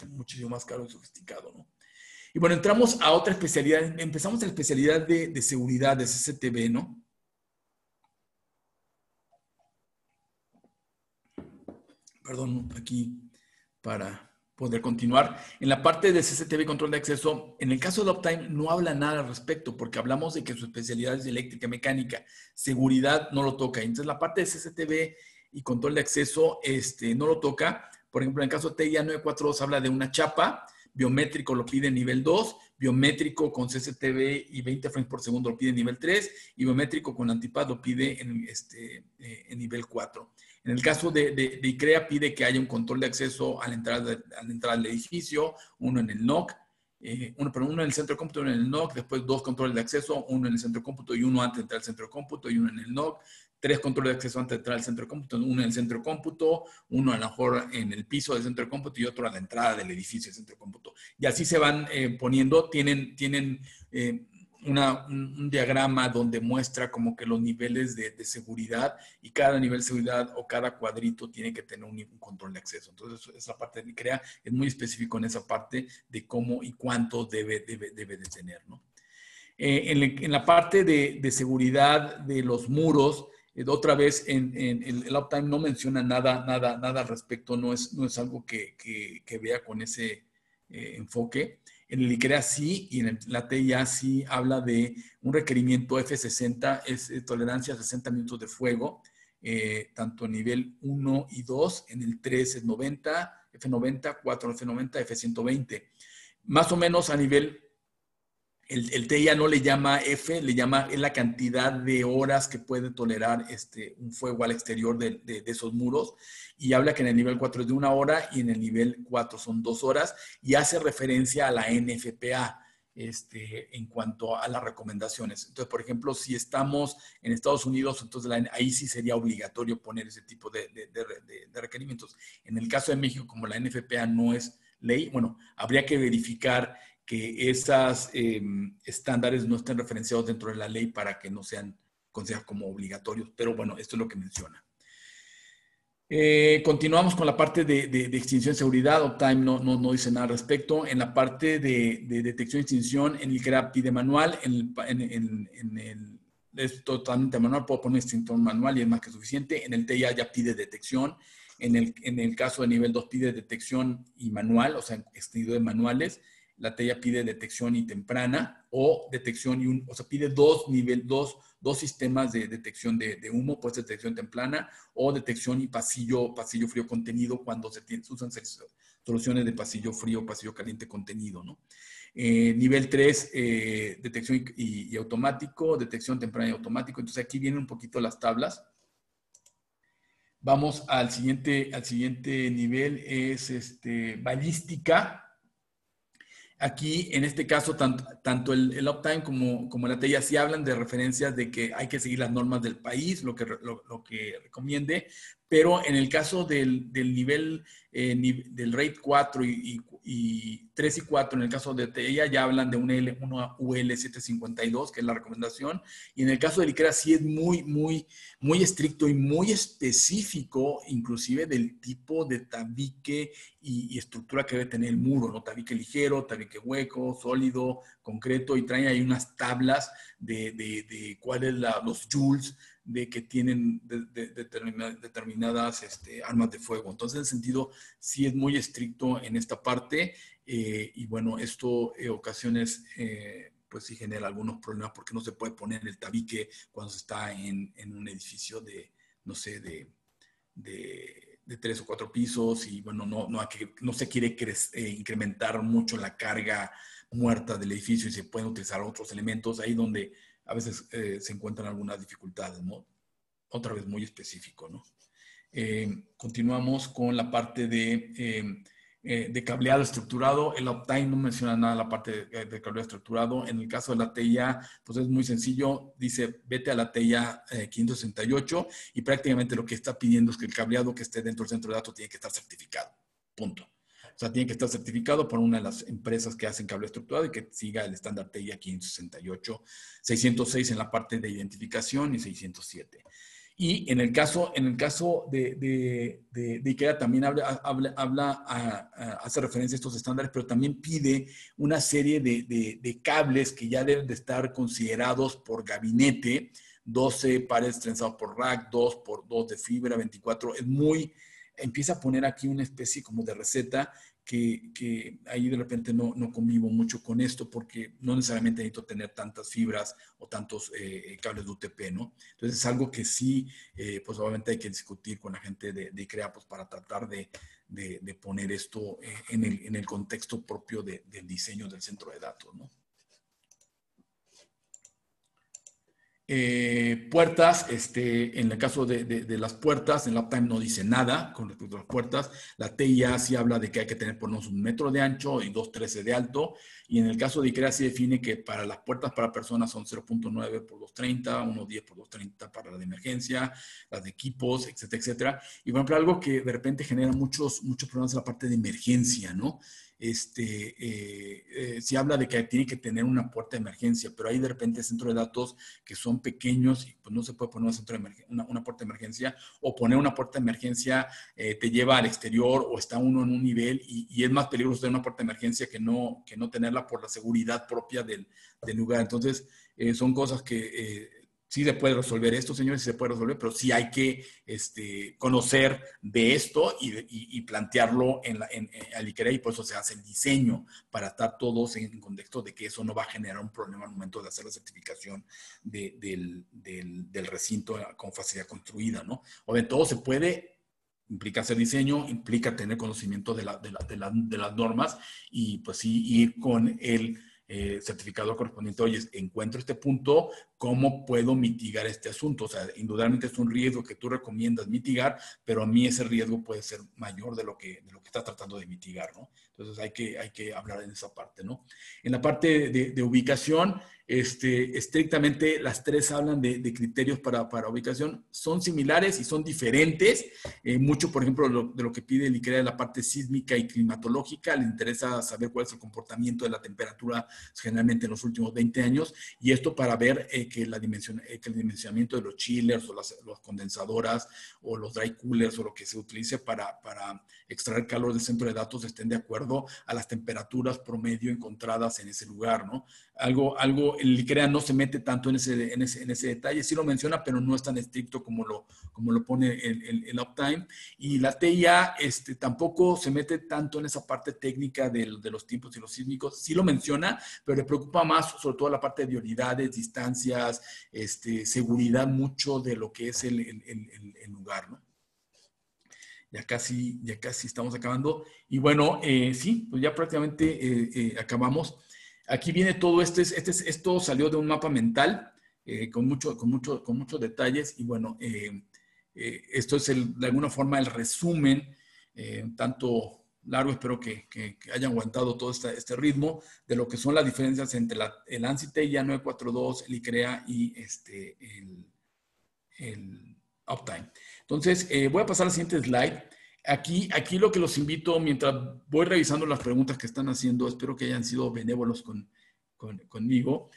Speaker 1: muchísimo más caro y sofisticado, ¿no? Y bueno, entramos a otra especialidad, empezamos la especialidad de seguridad, de CCTV, ¿no? Perdón, aquí para poder continuar. En la parte de CCTV, control de acceso, en el caso de Uptime no habla nada al respecto, porque hablamos de que su especialidad es eléctrica, mecánica, seguridad no lo toca. Entonces, la parte de CCTV y control de acceso no lo toca. Por ejemplo, en el caso de TIA 942 habla de una chapa, biométrico lo pide en nivel 2, biométrico con CCTV y 20 frames por segundo lo pide en nivel 3, y biométrico con antipad lo pide en nivel 4. En el caso de ICREA pide que haya un control de acceso a la entrada del edificio, uno en el NOC, uno en el centro de cómputo, uno en el NOC, después 2 controles de acceso, uno en el centro de cómputo y uno antes de entrar al centro de cómputo y uno en el NOC, 3 controles de acceso antes de entrar al centro de cómputo, uno en el centro de cómputo, uno a lo mejor en el piso del centro de cómputo y otro a la entrada del edificio del centro de cómputo. Y así se van poniendo, tienen un diagrama donde muestra como que los niveles de seguridad, y cada nivel de seguridad o cada cuadrito tiene que tener un control de acceso. Entonces, esa parte de ICREA es muy específico en esa parte de cómo y cuánto debe de tener, ¿no? En la parte de seguridad de los muros, otra vez el Uptime no menciona nada al respecto, no es algo que vea con ese enfoque. En el ICREA sí, y en la TIA sí habla de un requerimiento F60, es tolerancia a 60 minutos de fuego, tanto nivel 1 y 2, en el 3 es 90, F90, 4 F90, F120. Más o menos a nivel, el TIA no le llama F, le llama la cantidad de horas que puede tolerar un fuego al exterior de esos muros, y habla que en el nivel 4 es de 1 hora y en el nivel 4 son 2 horas, y hace referencia a la NFPA en cuanto a las recomendaciones. Entonces, por ejemplo, si estamos en Estados Unidos, entonces ahí sí sería obligatorio poner ese tipo de requerimientos. En el caso de México, como la NFPA no es ley, bueno, habría que verificar que esos estándares no estén referenciados dentro de la ley para que no sean considerados como obligatorios, pero bueno, esto es lo que menciona. Continuamos con la parte de extinción y seguridad. Uptime no dice nada al respecto. En la parte de detección y extinción, en el ICREA pide manual, es totalmente manual, puedo poner extintor manual y es más que suficiente. En el TIA ya pide detección. En el caso de nivel 2 pide detección y manual, o sea, extinguidores manuales. La TIA pide detección y temprana, o detección o sea, pide dos sistemas de detección de humo, pues detección temprana o detección y pasillo frío contenido cuando se usan soluciones de pasillo frío, pasillo caliente contenido, ¿no? Nivel 3, detección y automático, detección temprana y automático. Entonces aquí vienen un poquito las tablas. Vamos al siguiente nivel, es balística. Aquí, en este caso, tanto el Uptime como la TIA sí hablan de referencias de que hay que seguir las normas del país, lo que recomiende, pero en el caso del nivel del RAID 4 y 3 y 4, en el caso de TIA ya hablan de una UL 752, que es la recomendación, y en el caso del ICRA sí es muy estricto y muy específico, inclusive del tipo de tabique y estructura que debe tener el muro, ¿no? Tabique ligero, tabique hueco, sólido, concreto, y traen ahí unas tablas de cuáles los joules de que tienen determinadas armas de fuego. Entonces, en ese sentido, sí es muy estricto en esta parte, y bueno, esto en ocasiones pues sí genera algunos problemas porque no se puede poner el tabique cuando se está en un edificio de, no sé, de 3 o 4 pisos, y bueno, no se quiere incrementar mucho la carga muerta del edificio y se pueden utilizar otros elementos, ahí donde a veces se encuentran algunas dificultades, ¿no? Otra vez muy específico, ¿no? Continuamos con la parte de cableado estructurado. El Uptime no menciona nada la parte de cableado estructurado. En el caso de la TIA, pues es muy sencillo. Dice, vete a la TIA 568 y prácticamente lo que está pidiendo es que el cableado que esté dentro del centro de datos tiene que estar certificado. Punto. O sea, tiene que estar certificado por una de las empresas que hacen cable estructurado y que siga el estándar TIA 568, 606 en la parte de identificación y 607. Y en el caso de IKEA también hace referencia a estos estándares, pero también pide una serie de cables que ya deben de estar considerados por gabinete, 12 pares trenzados por rack, 2 por 2 de fibra, 24. Empieza a poner aquí una especie como de receta que ahí de repente no convivo mucho con esto porque no necesariamente necesito tener tantas fibras o tantos cables de UTP, ¿no? Entonces es algo que sí, pues obviamente hay que discutir con la gente de ICREA pues para tratar de poner esto en el contexto propio del diseño del centro de datos, ¿no? Puertas, en el caso de las puertas, el Uptime no dice nada con respecto a las puertas. La TIA sí habla de que hay que tener por lo menos 1 metro de ancho y 2.13 de alto. Y en el caso de ICREA sí define que para las puertas para personas son 0.9 por 2.30, 1.10 por 2.30 para la de emergencia, las de equipos, etcétera, etcétera. Y por ejemplo, algo que de repente genera muchos problemas es la parte de emergencia, ¿no? Se habla de que tiene que tener una puerta de emergencia, pero hay de repente centros de datos que son pequeños y pues no se puede poner una puerta de emergencia, o poner una puerta de emergencia te lleva al exterior o está uno en un nivel y es más peligroso tener una puerta de emergencia que no tenerla por la seguridad propia del lugar. Entonces, son cosas que sí se puede resolver esto, señores, sí se puede resolver, pero sí hay que conocer de esto y plantearlo al ICREA, y por eso se hace el diseño, para estar todos en contexto de que eso no va a generar un problema al momento de hacer la certificación del recinto con facilidad construida, ¿no? Obviamente todo se puede, implica hacer diseño, implica tener conocimiento de las normas y pues sí ir con el certificado correspondiente. Oye, encuentro este punto, ¿cómo puedo mitigar este asunto? O sea, indudablemente es un riesgo que tú recomiendas mitigar, pero a mí ese riesgo puede ser mayor de lo que estás tratando de mitigar, ¿no? Entonces hay que hablar en esa parte, ¿no? En la parte de ubicación, estrictamente las tres hablan de criterios para ubicación. Son similares y son diferentes. Mucho, por ejemplo, de lo que pide el ICREA de la parte sísmica y climatológica. Le interesa saber cuál es el comportamiento de la temperatura generalmente en los últimos 20 años, y esto para ver que el dimensionamiento de los chillers o las condensadoras o los dry coolers o lo que se utilice para extraer calor del centro de datos estén de acuerdo a las temperaturas promedio encontradas en ese lugar, ¿no? El ICREA no se mete tanto en ese detalle, sí lo menciona, pero no es tan estricto como lo pone el Uptime. Y la TIA tampoco se mete tanto en esa parte técnica de los tiempos y los sísmicos, sí lo menciona, pero le preocupa más sobre todo la parte de unidades, distancias, seguridad mucho de lo que es el lugar, ¿no? ya casi estamos acabando. Y bueno, sí, pues ya prácticamente acabamos. Aquí viene todo esto salió de un mapa mental con muchos detalles. Y bueno, esto es de alguna forma el resumen, tanto largo, espero que hayan aguantado todo este ritmo, de lo que son las diferencias entre el ANSI TIA 942, el ICREA y el Uptime. Entonces, voy a pasar al siguiente slide. Aquí lo que los invito, mientras voy revisando las preguntas que están haciendo, espero que hayan sido benévolos conmigo,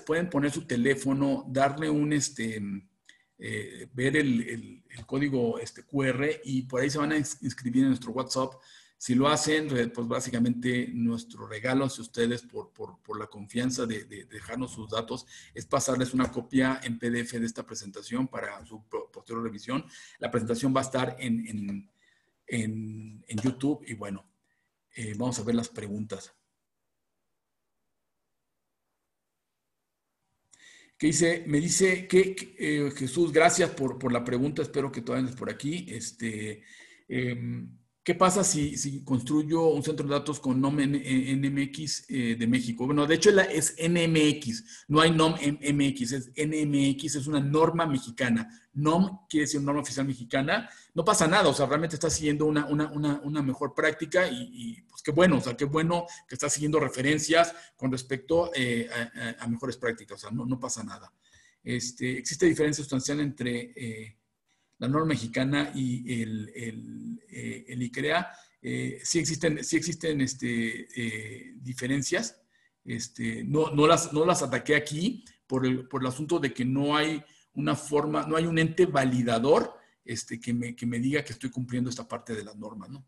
Speaker 1: pueden poner su teléfono, darle ver el código QR y por ahí se van a inscribir en nuestro WhatsApp. Si lo hacen, pues básicamente nuestro regalo hacia ustedes por la confianza de dejarnos sus datos es pasarles una copia en PDF de esta presentación para su posterior revisión. La presentación va a estar en YouTube y bueno, vamos a ver las preguntas. Me dice que Jesús, gracias por la pregunta, espero que todavía andes por aquí. ¿Qué pasa si construyo un centro de datos con NOM NMX de México? Bueno, de hecho es NMX, no hay NOM MX, es NMX, es una norma mexicana. NOM quiere decir norma oficial mexicana. No pasa nada, o sea, realmente está siguiendo una mejor práctica y pues qué bueno, o sea, qué bueno que está siguiendo referencias con respecto a mejores prácticas, o sea, no pasa nada. Existe diferencia sustancial entre la norma mexicana y el ICREA. Sí existen diferencias. No las ataqué aquí por el asunto de que no hay una forma, no hay un ente validador que me diga que estoy cumpliendo esta parte de la norma, ¿no?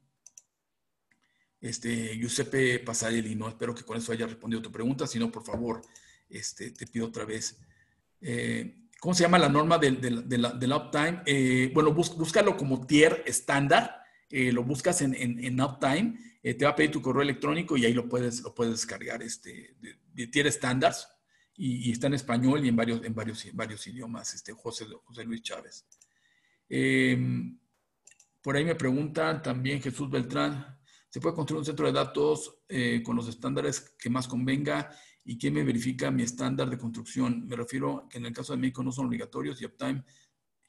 Speaker 1: Giuseppe Pasarelli, ¿no? Espero que con eso haya respondido tu pregunta. Si no, por favor, te pido otra vez. ¿Cómo se llama la norma del uptime? Bueno, búscalo como tier estándar. Lo buscas en uptime. Te va a pedir tu correo electrónico y ahí lo puedes descargar de tier estándares. Y está en español y en varios idiomas. José Luis Chávez. Por ahí me preguntan también Jesús Beltrán. ¿Se puede construir un centro de datos con los estándares que más convenga? ¿Y quién me verifica mi estándar de construcción? Me refiero a que en el caso de México no son obligatorios y Uptime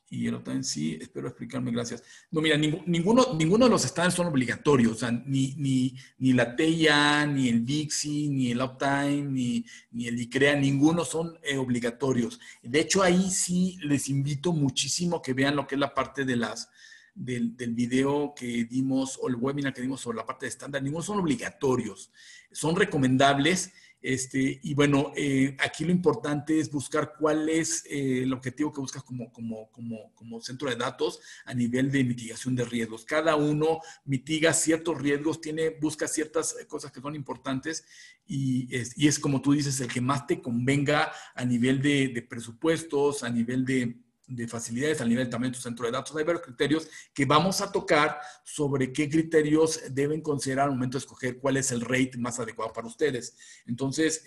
Speaker 1: y el Uptime sí. Espero explicarme, gracias. No, mira, ninguno de los estándares son obligatorios. O sea, ni la TIA, ni el Vixi, ni el Uptime, ni el ICREA, ninguno son obligatorios. De hecho, ahí sí les invito muchísimo que vean lo que es la parte del video que dimos o el webinar que dimos sobre la parte de estándar. Ninguno son obligatorios, son recomendables. Y bueno, aquí lo importante es buscar cuál es el objetivo que buscas como centro de datos a nivel de mitigación de riesgos. Cada uno mitiga ciertos riesgos, busca ciertas cosas que son importantes y es como tú dices, el que más te convenga a nivel de presupuestos, a nivel de facilidades, a nivel también de tu centro de datos. Hay varios criterios que vamos a tocar sobre qué criterios deben considerar al momento de escoger cuál es el rate más adecuado para ustedes. Entonces,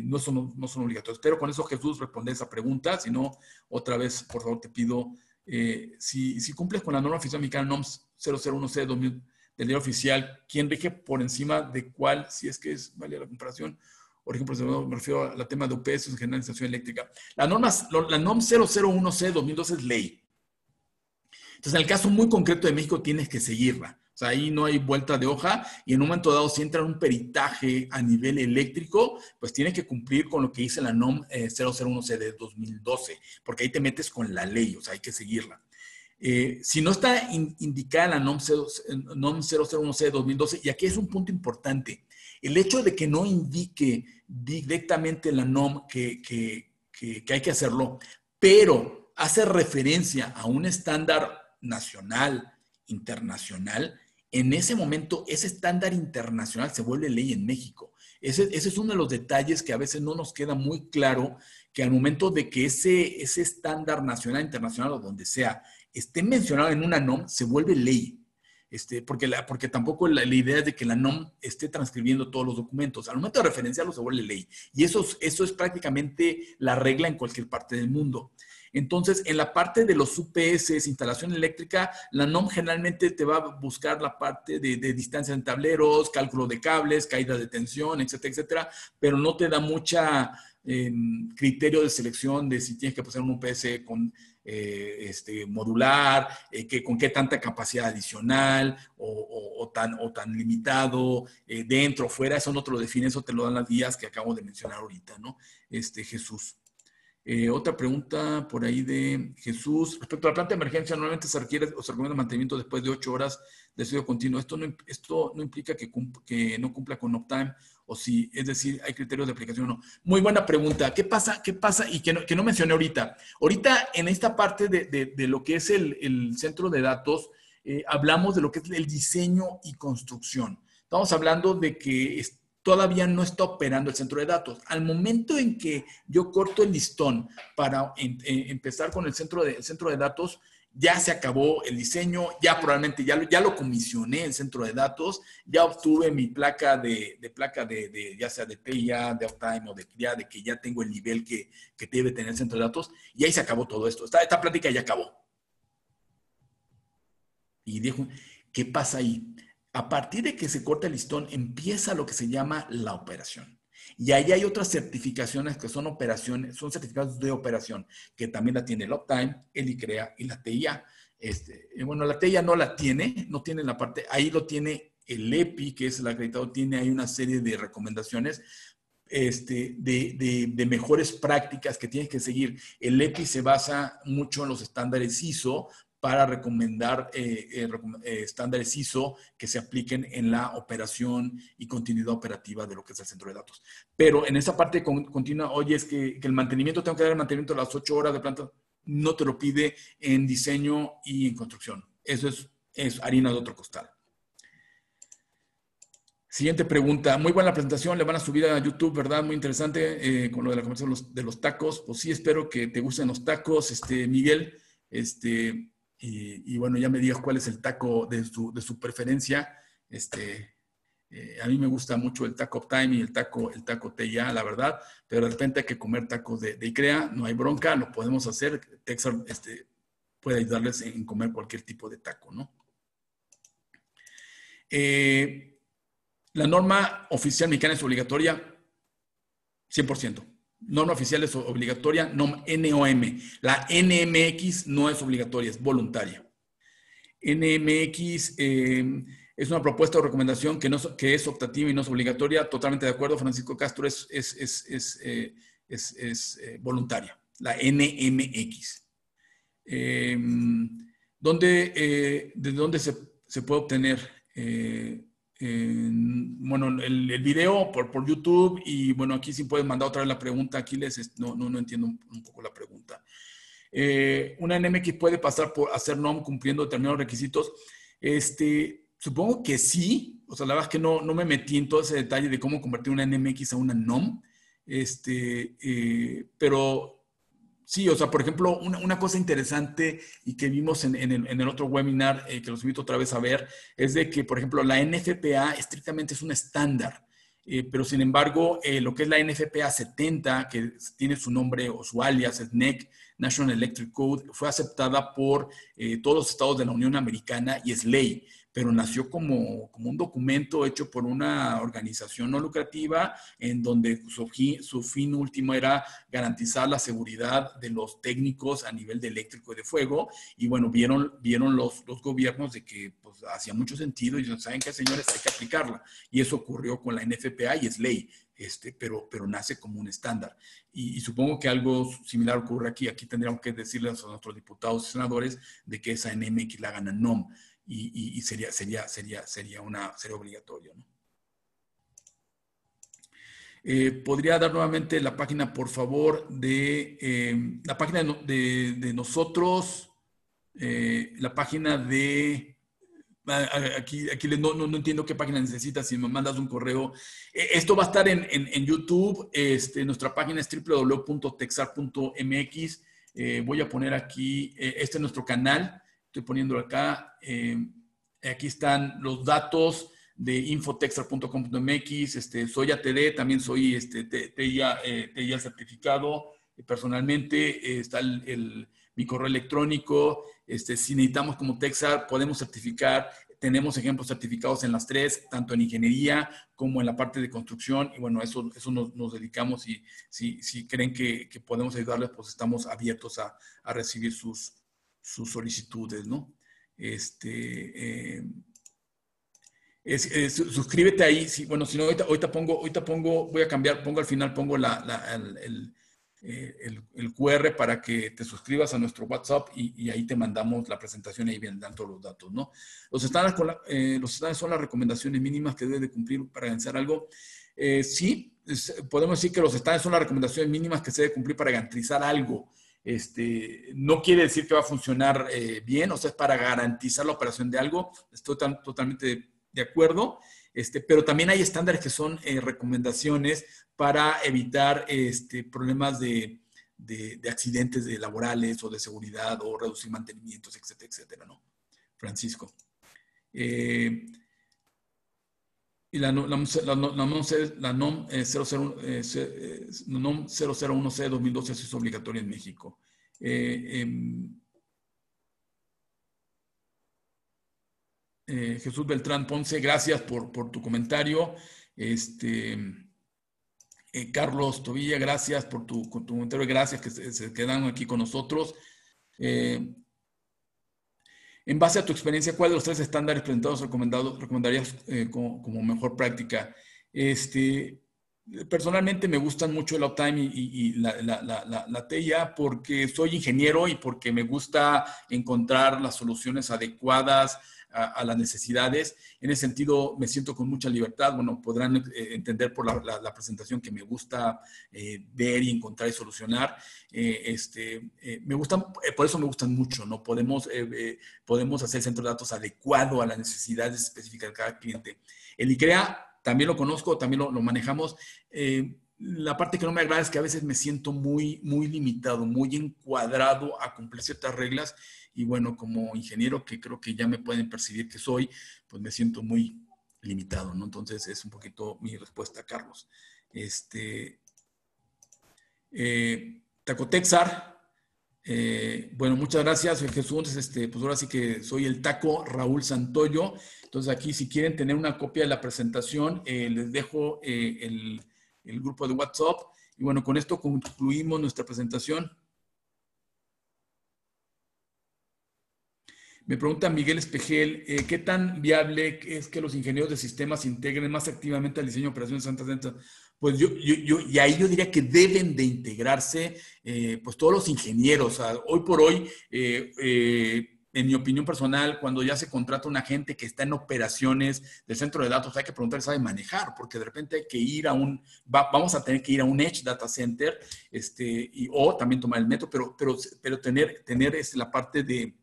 Speaker 1: no son obligatorios. Espero con eso, Jesús, responder esa pregunta. Si no, otra vez, por favor, te pido, si cumples con la norma oficial mexicana NOMS 001C 2000 del diario oficial, ¿quién rige por encima de cuál, si es que es válida la comparación? Por ejemplo, me refiero al tema de UPS en generación eléctrica. La NOM 001C 2012 es ley. Entonces, en el caso muy concreto de México, tienes que seguirla. O sea, ahí no hay vuelta de hoja y en un momento dado, si entra en un peritaje a nivel eléctrico, pues tienes que cumplir con lo que dice la NOM 001C de 2012, porque ahí te metes con la ley, o sea, hay que seguirla. Si no está indicada la NOM 001C de 2012, y aquí es un punto importante, el hecho de que no indique directamente la NOM que hay que hacerlo, pero hace referencia a un estándar nacional, internacional, en ese momento ese estándar internacional se vuelve ley en México. Ese es uno de los detalles que a veces no nos queda muy claro, que al momento de que ese estándar nacional, internacional o donde sea, esté mencionado en una NOM, se vuelve ley. Porque tampoco la idea es de que la NOM esté transcribiendo todos los documentos. Al momento de referenciarlo se vuelve ley. Y eso es prácticamente la regla en cualquier parte del mundo. Entonces, en la parte de los UPS, instalación eléctrica, la NOM generalmente te va a buscar la parte de distancia en tableros, cálculo de cables, caída de tensión, etcétera, etcétera, pero no te da mucha criterio de selección de si tienes que poner un UPS con modular, con qué tanta capacidad adicional o tan limitado, dentro o fuera, eso no te lo define, eso te lo dan las guías que acabo de mencionar ahorita, ¿no? Jesús. Otra pregunta por ahí de Jesús. Respecto a la planta de emergencia, normalmente se requiere o se recomienda mantenimiento después de 8 horas de estudio continuo. Esto no implica que no cumpla con uptime o si, es decir, hay criterios de aplicación o no. Muy buena pregunta. ¿Qué pasa? Y que no mencioné ahorita. Ahorita, en esta parte de lo que es el centro de datos, hablamos de lo que es el diseño y construcción. Estamos hablando de que todavía no está operando el centro de datos. Al momento en que yo corto el listón para empezar con el centro de datos, ya se acabó el diseño, ya probablemente ya lo comisioné el centro de datos, ya obtuve mi placa ya sea de TIA, de uptime o de que ya tengo el nivel que debe tener el centro de datos, y ahí se acabó todo esto. Esta plática ya acabó. Y dijo, ¿qué pasa ahí? A partir de que se corta el listón, empieza lo que se llama la operación. Y ahí hay otras certificaciones que son operaciones, son certificados de operación, que también la tiene el Uptime, el ICREA y la TIA. Bueno, la TIA no la tiene, no tiene la parte, ahí lo tiene el EPI, que es el acreditado, tiene ahí una serie de recomendaciones de mejores prácticas que tienes que seguir. El EPI se basa mucho en los estándares ISO, para recomendar estándares ISO que se apliquen en la operación y continuidad operativa de lo que es el centro de datos. Pero en esa parte continua, oye, es que el mantenimiento, tengo que dar el mantenimiento a las 8 horas de planta, no te lo pide en diseño y en construcción. Eso es harina de otro costal. Siguiente pregunta. Muy buena presentación. Le van a subir a YouTube, ¿verdad? Muy interesante con lo de la conversación de los tacos. Pues sí, espero que te gusten los tacos, Miguel. Y bueno, ya me digas cuál es el taco de su preferencia. A mí me gusta mucho el taco Uptime y el taco TIA, la verdad, pero de repente hay que comer tacos de ICREA, no hay bronca, lo podemos hacer. Texas puede ayudarles en comer cualquier tipo de taco, ¿no? La norma oficial mexicana es obligatoria, 100%. Norma oficial es obligatoria, NOM. La NMX no es obligatoria, es voluntaria. NMX es una propuesta o recomendación que es optativa y no es obligatoria. Totalmente de acuerdo, Francisco Castro, es voluntaria. La NMX. ¿De dónde se puede obtener? Bueno, el video por YouTube, y bueno, aquí sí pueden mandar otra vez la pregunta. Aquí no entiendo un poco la pregunta. Una NMX puede pasar por hacer NOM cumpliendo determinados requisitos. Supongo que sí. O sea, la verdad es que no me metí en todo ese detalle de cómo convertir una NMX a una NOM. Pero sí, o sea, por ejemplo, una cosa interesante y que vimos en el otro webinar, que los invito otra vez a ver, es de que, por ejemplo, la NFPA estrictamente es un estándar, pero sin embargo, lo que es la NFPA 70, que tiene su nombre o su alias, es NEC, National Electric Code, fue aceptada por todos los estados de la Unión Americana y es ley, pero nació como un documento hecho por una organización no lucrativa en donde su fin último era garantizar la seguridad de los técnicos a nivel de eléctrico y de fuego. Y bueno, vieron los gobiernos de que pues, hacía mucho sentido y dijeron, ¿saben qué, señores? Hay que aplicarla. Y eso ocurrió con la NFPA y es ley. Pero nace como un estándar. Y supongo que algo similar ocurre aquí. Aquí tendríamos que decirles a nuestros diputados y senadores de que esa NMX la hagan a NOM. Y sería obligatorio, ¿no? ¿Podría dar nuevamente la página, por favor, de la página de nosotros? La página de... Aquí no entiendo qué página necesitas. Si me mandas un correo. Esto va a estar en YouTube. Nuestra página es www.texar.mx. Voy a poner aquí, este es nuestro canal. Estoy poniéndolo acá. Aquí están los datos de infotexar.com.mx. Soy ATD, también soy TIA certificado. personalmente, está mi correo electrónico. Si necesitamos como Texar, podemos certificar. Tenemos ejemplos certificados en las tres, tanto en ingeniería como en la parte de construcción. Y bueno, eso nos dedicamos, y si creen que podemos ayudarles, pues estamos abiertos a recibir sus solicitudes, ¿no? Suscríbete ahí. Sí, bueno, si no, ahorita pongo, voy a cambiar, pongo al final, pongo el QR para que te suscribas a nuestro WhatsApp, y ahí te mandamos la presentación, y ahí vendrán todos los datos, ¿no? Los estándares son las recomendaciones mínimas que debe de cumplir para garantizar algo. Sí, podemos decir que los estándares son las recomendaciones mínimas que se debe cumplir para garantizar algo. No quiere decir que va a funcionar bien, o sea, es para garantizar la operación de algo. Estoy totalmente de acuerdo, pero también hay estándares que son recomendaciones para evitar problemas de accidentes laborales o de seguridad, o reducir mantenimientos, etcétera, etcétera, ¿no? Francisco. Y la NOM 001C 2012 es obligatoria en México. Jesús Beltrán Ponce, gracias por tu comentario. Carlos Tobilla, gracias por tu comentario, gracias que se quedan aquí con nosotros. En base a tu experiencia, ¿cuál de los tres estándares presentados recomendarías como mejor práctica? Personalmente me gustan mucho el Uptime y la TIA, porque soy ingeniero y porque me gusta encontrar las soluciones adecuadas a las necesidades. En ese sentido, me siento con mucha libertad. Bueno, podrán entender por la presentación que me gusta ver y encontrar y solucionar. Me gustan, por eso me gustan mucho, ¿no? Podemos hacer el centro de datos adecuado a las necesidades específicas de cada cliente. El ICREA también lo conozco, también lo manejamos. La parte que no me agrada es que a veces me siento muy limitado, muy encuadrado a cumplir ciertas reglas. Y bueno, como ingeniero, que creo que ya me pueden percibir que soy, pues me siento muy limitado, ¿no? Entonces es un poquito mi respuesta, Carlos. Tacotexar. Bueno, muchas gracias, Jesús. Pues ahora sí que soy el Taco Raúl Santoyo. Entonces aquí, si quieren tener una copia de la presentación, les dejo el grupo de WhatsApp. Y bueno, con esto concluimos nuestra presentación. Me pregunta Miguel Espejel, ¿qué tan viable es que los ingenieros de sistemas se integren más activamente al diseño de operaciones de Santa Centra? Pues y ahí yo diría que deben de integrarse pues todos los ingenieros. O sea, hoy por hoy, en mi opinión personal, cuando ya se contrata una gente que está en operaciones del centro de datos, hay que preguntar si sabe manejar, porque de repente hay que ir vamos a tener que ir a un Edge Data Center, o también tomar el metro, pero tener la parte de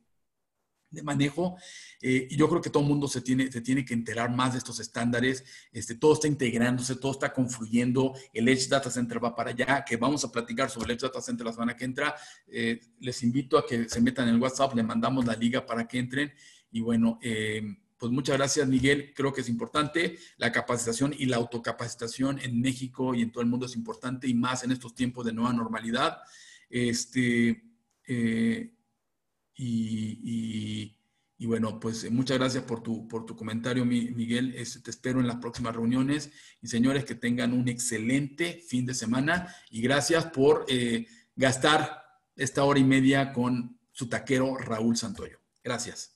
Speaker 1: manejo, y yo creo que todo el mundo se tiene que enterar más de estos estándares. Todo está integrándose, todo está confluyendo. El Edge Data Center va para allá, que vamos a platicar sobre el Edge Data Center la semana que entra. Les invito a que se metan en el WhatsApp, le mandamos la liga para que entren. Y bueno, pues muchas gracias, Miguel. Creo que es importante la capacitación y la autocapacitación en México y en todo el mundo es importante, y más en estos tiempos de nueva normalidad. Y bueno, pues muchas gracias por tu comentario, Miguel. Te espero en las próximas reuniones. Y señores, que tengan un excelente fin de semana. Y gracias por gastar esta hora y media con su taquero Raúl Santoyo. Gracias.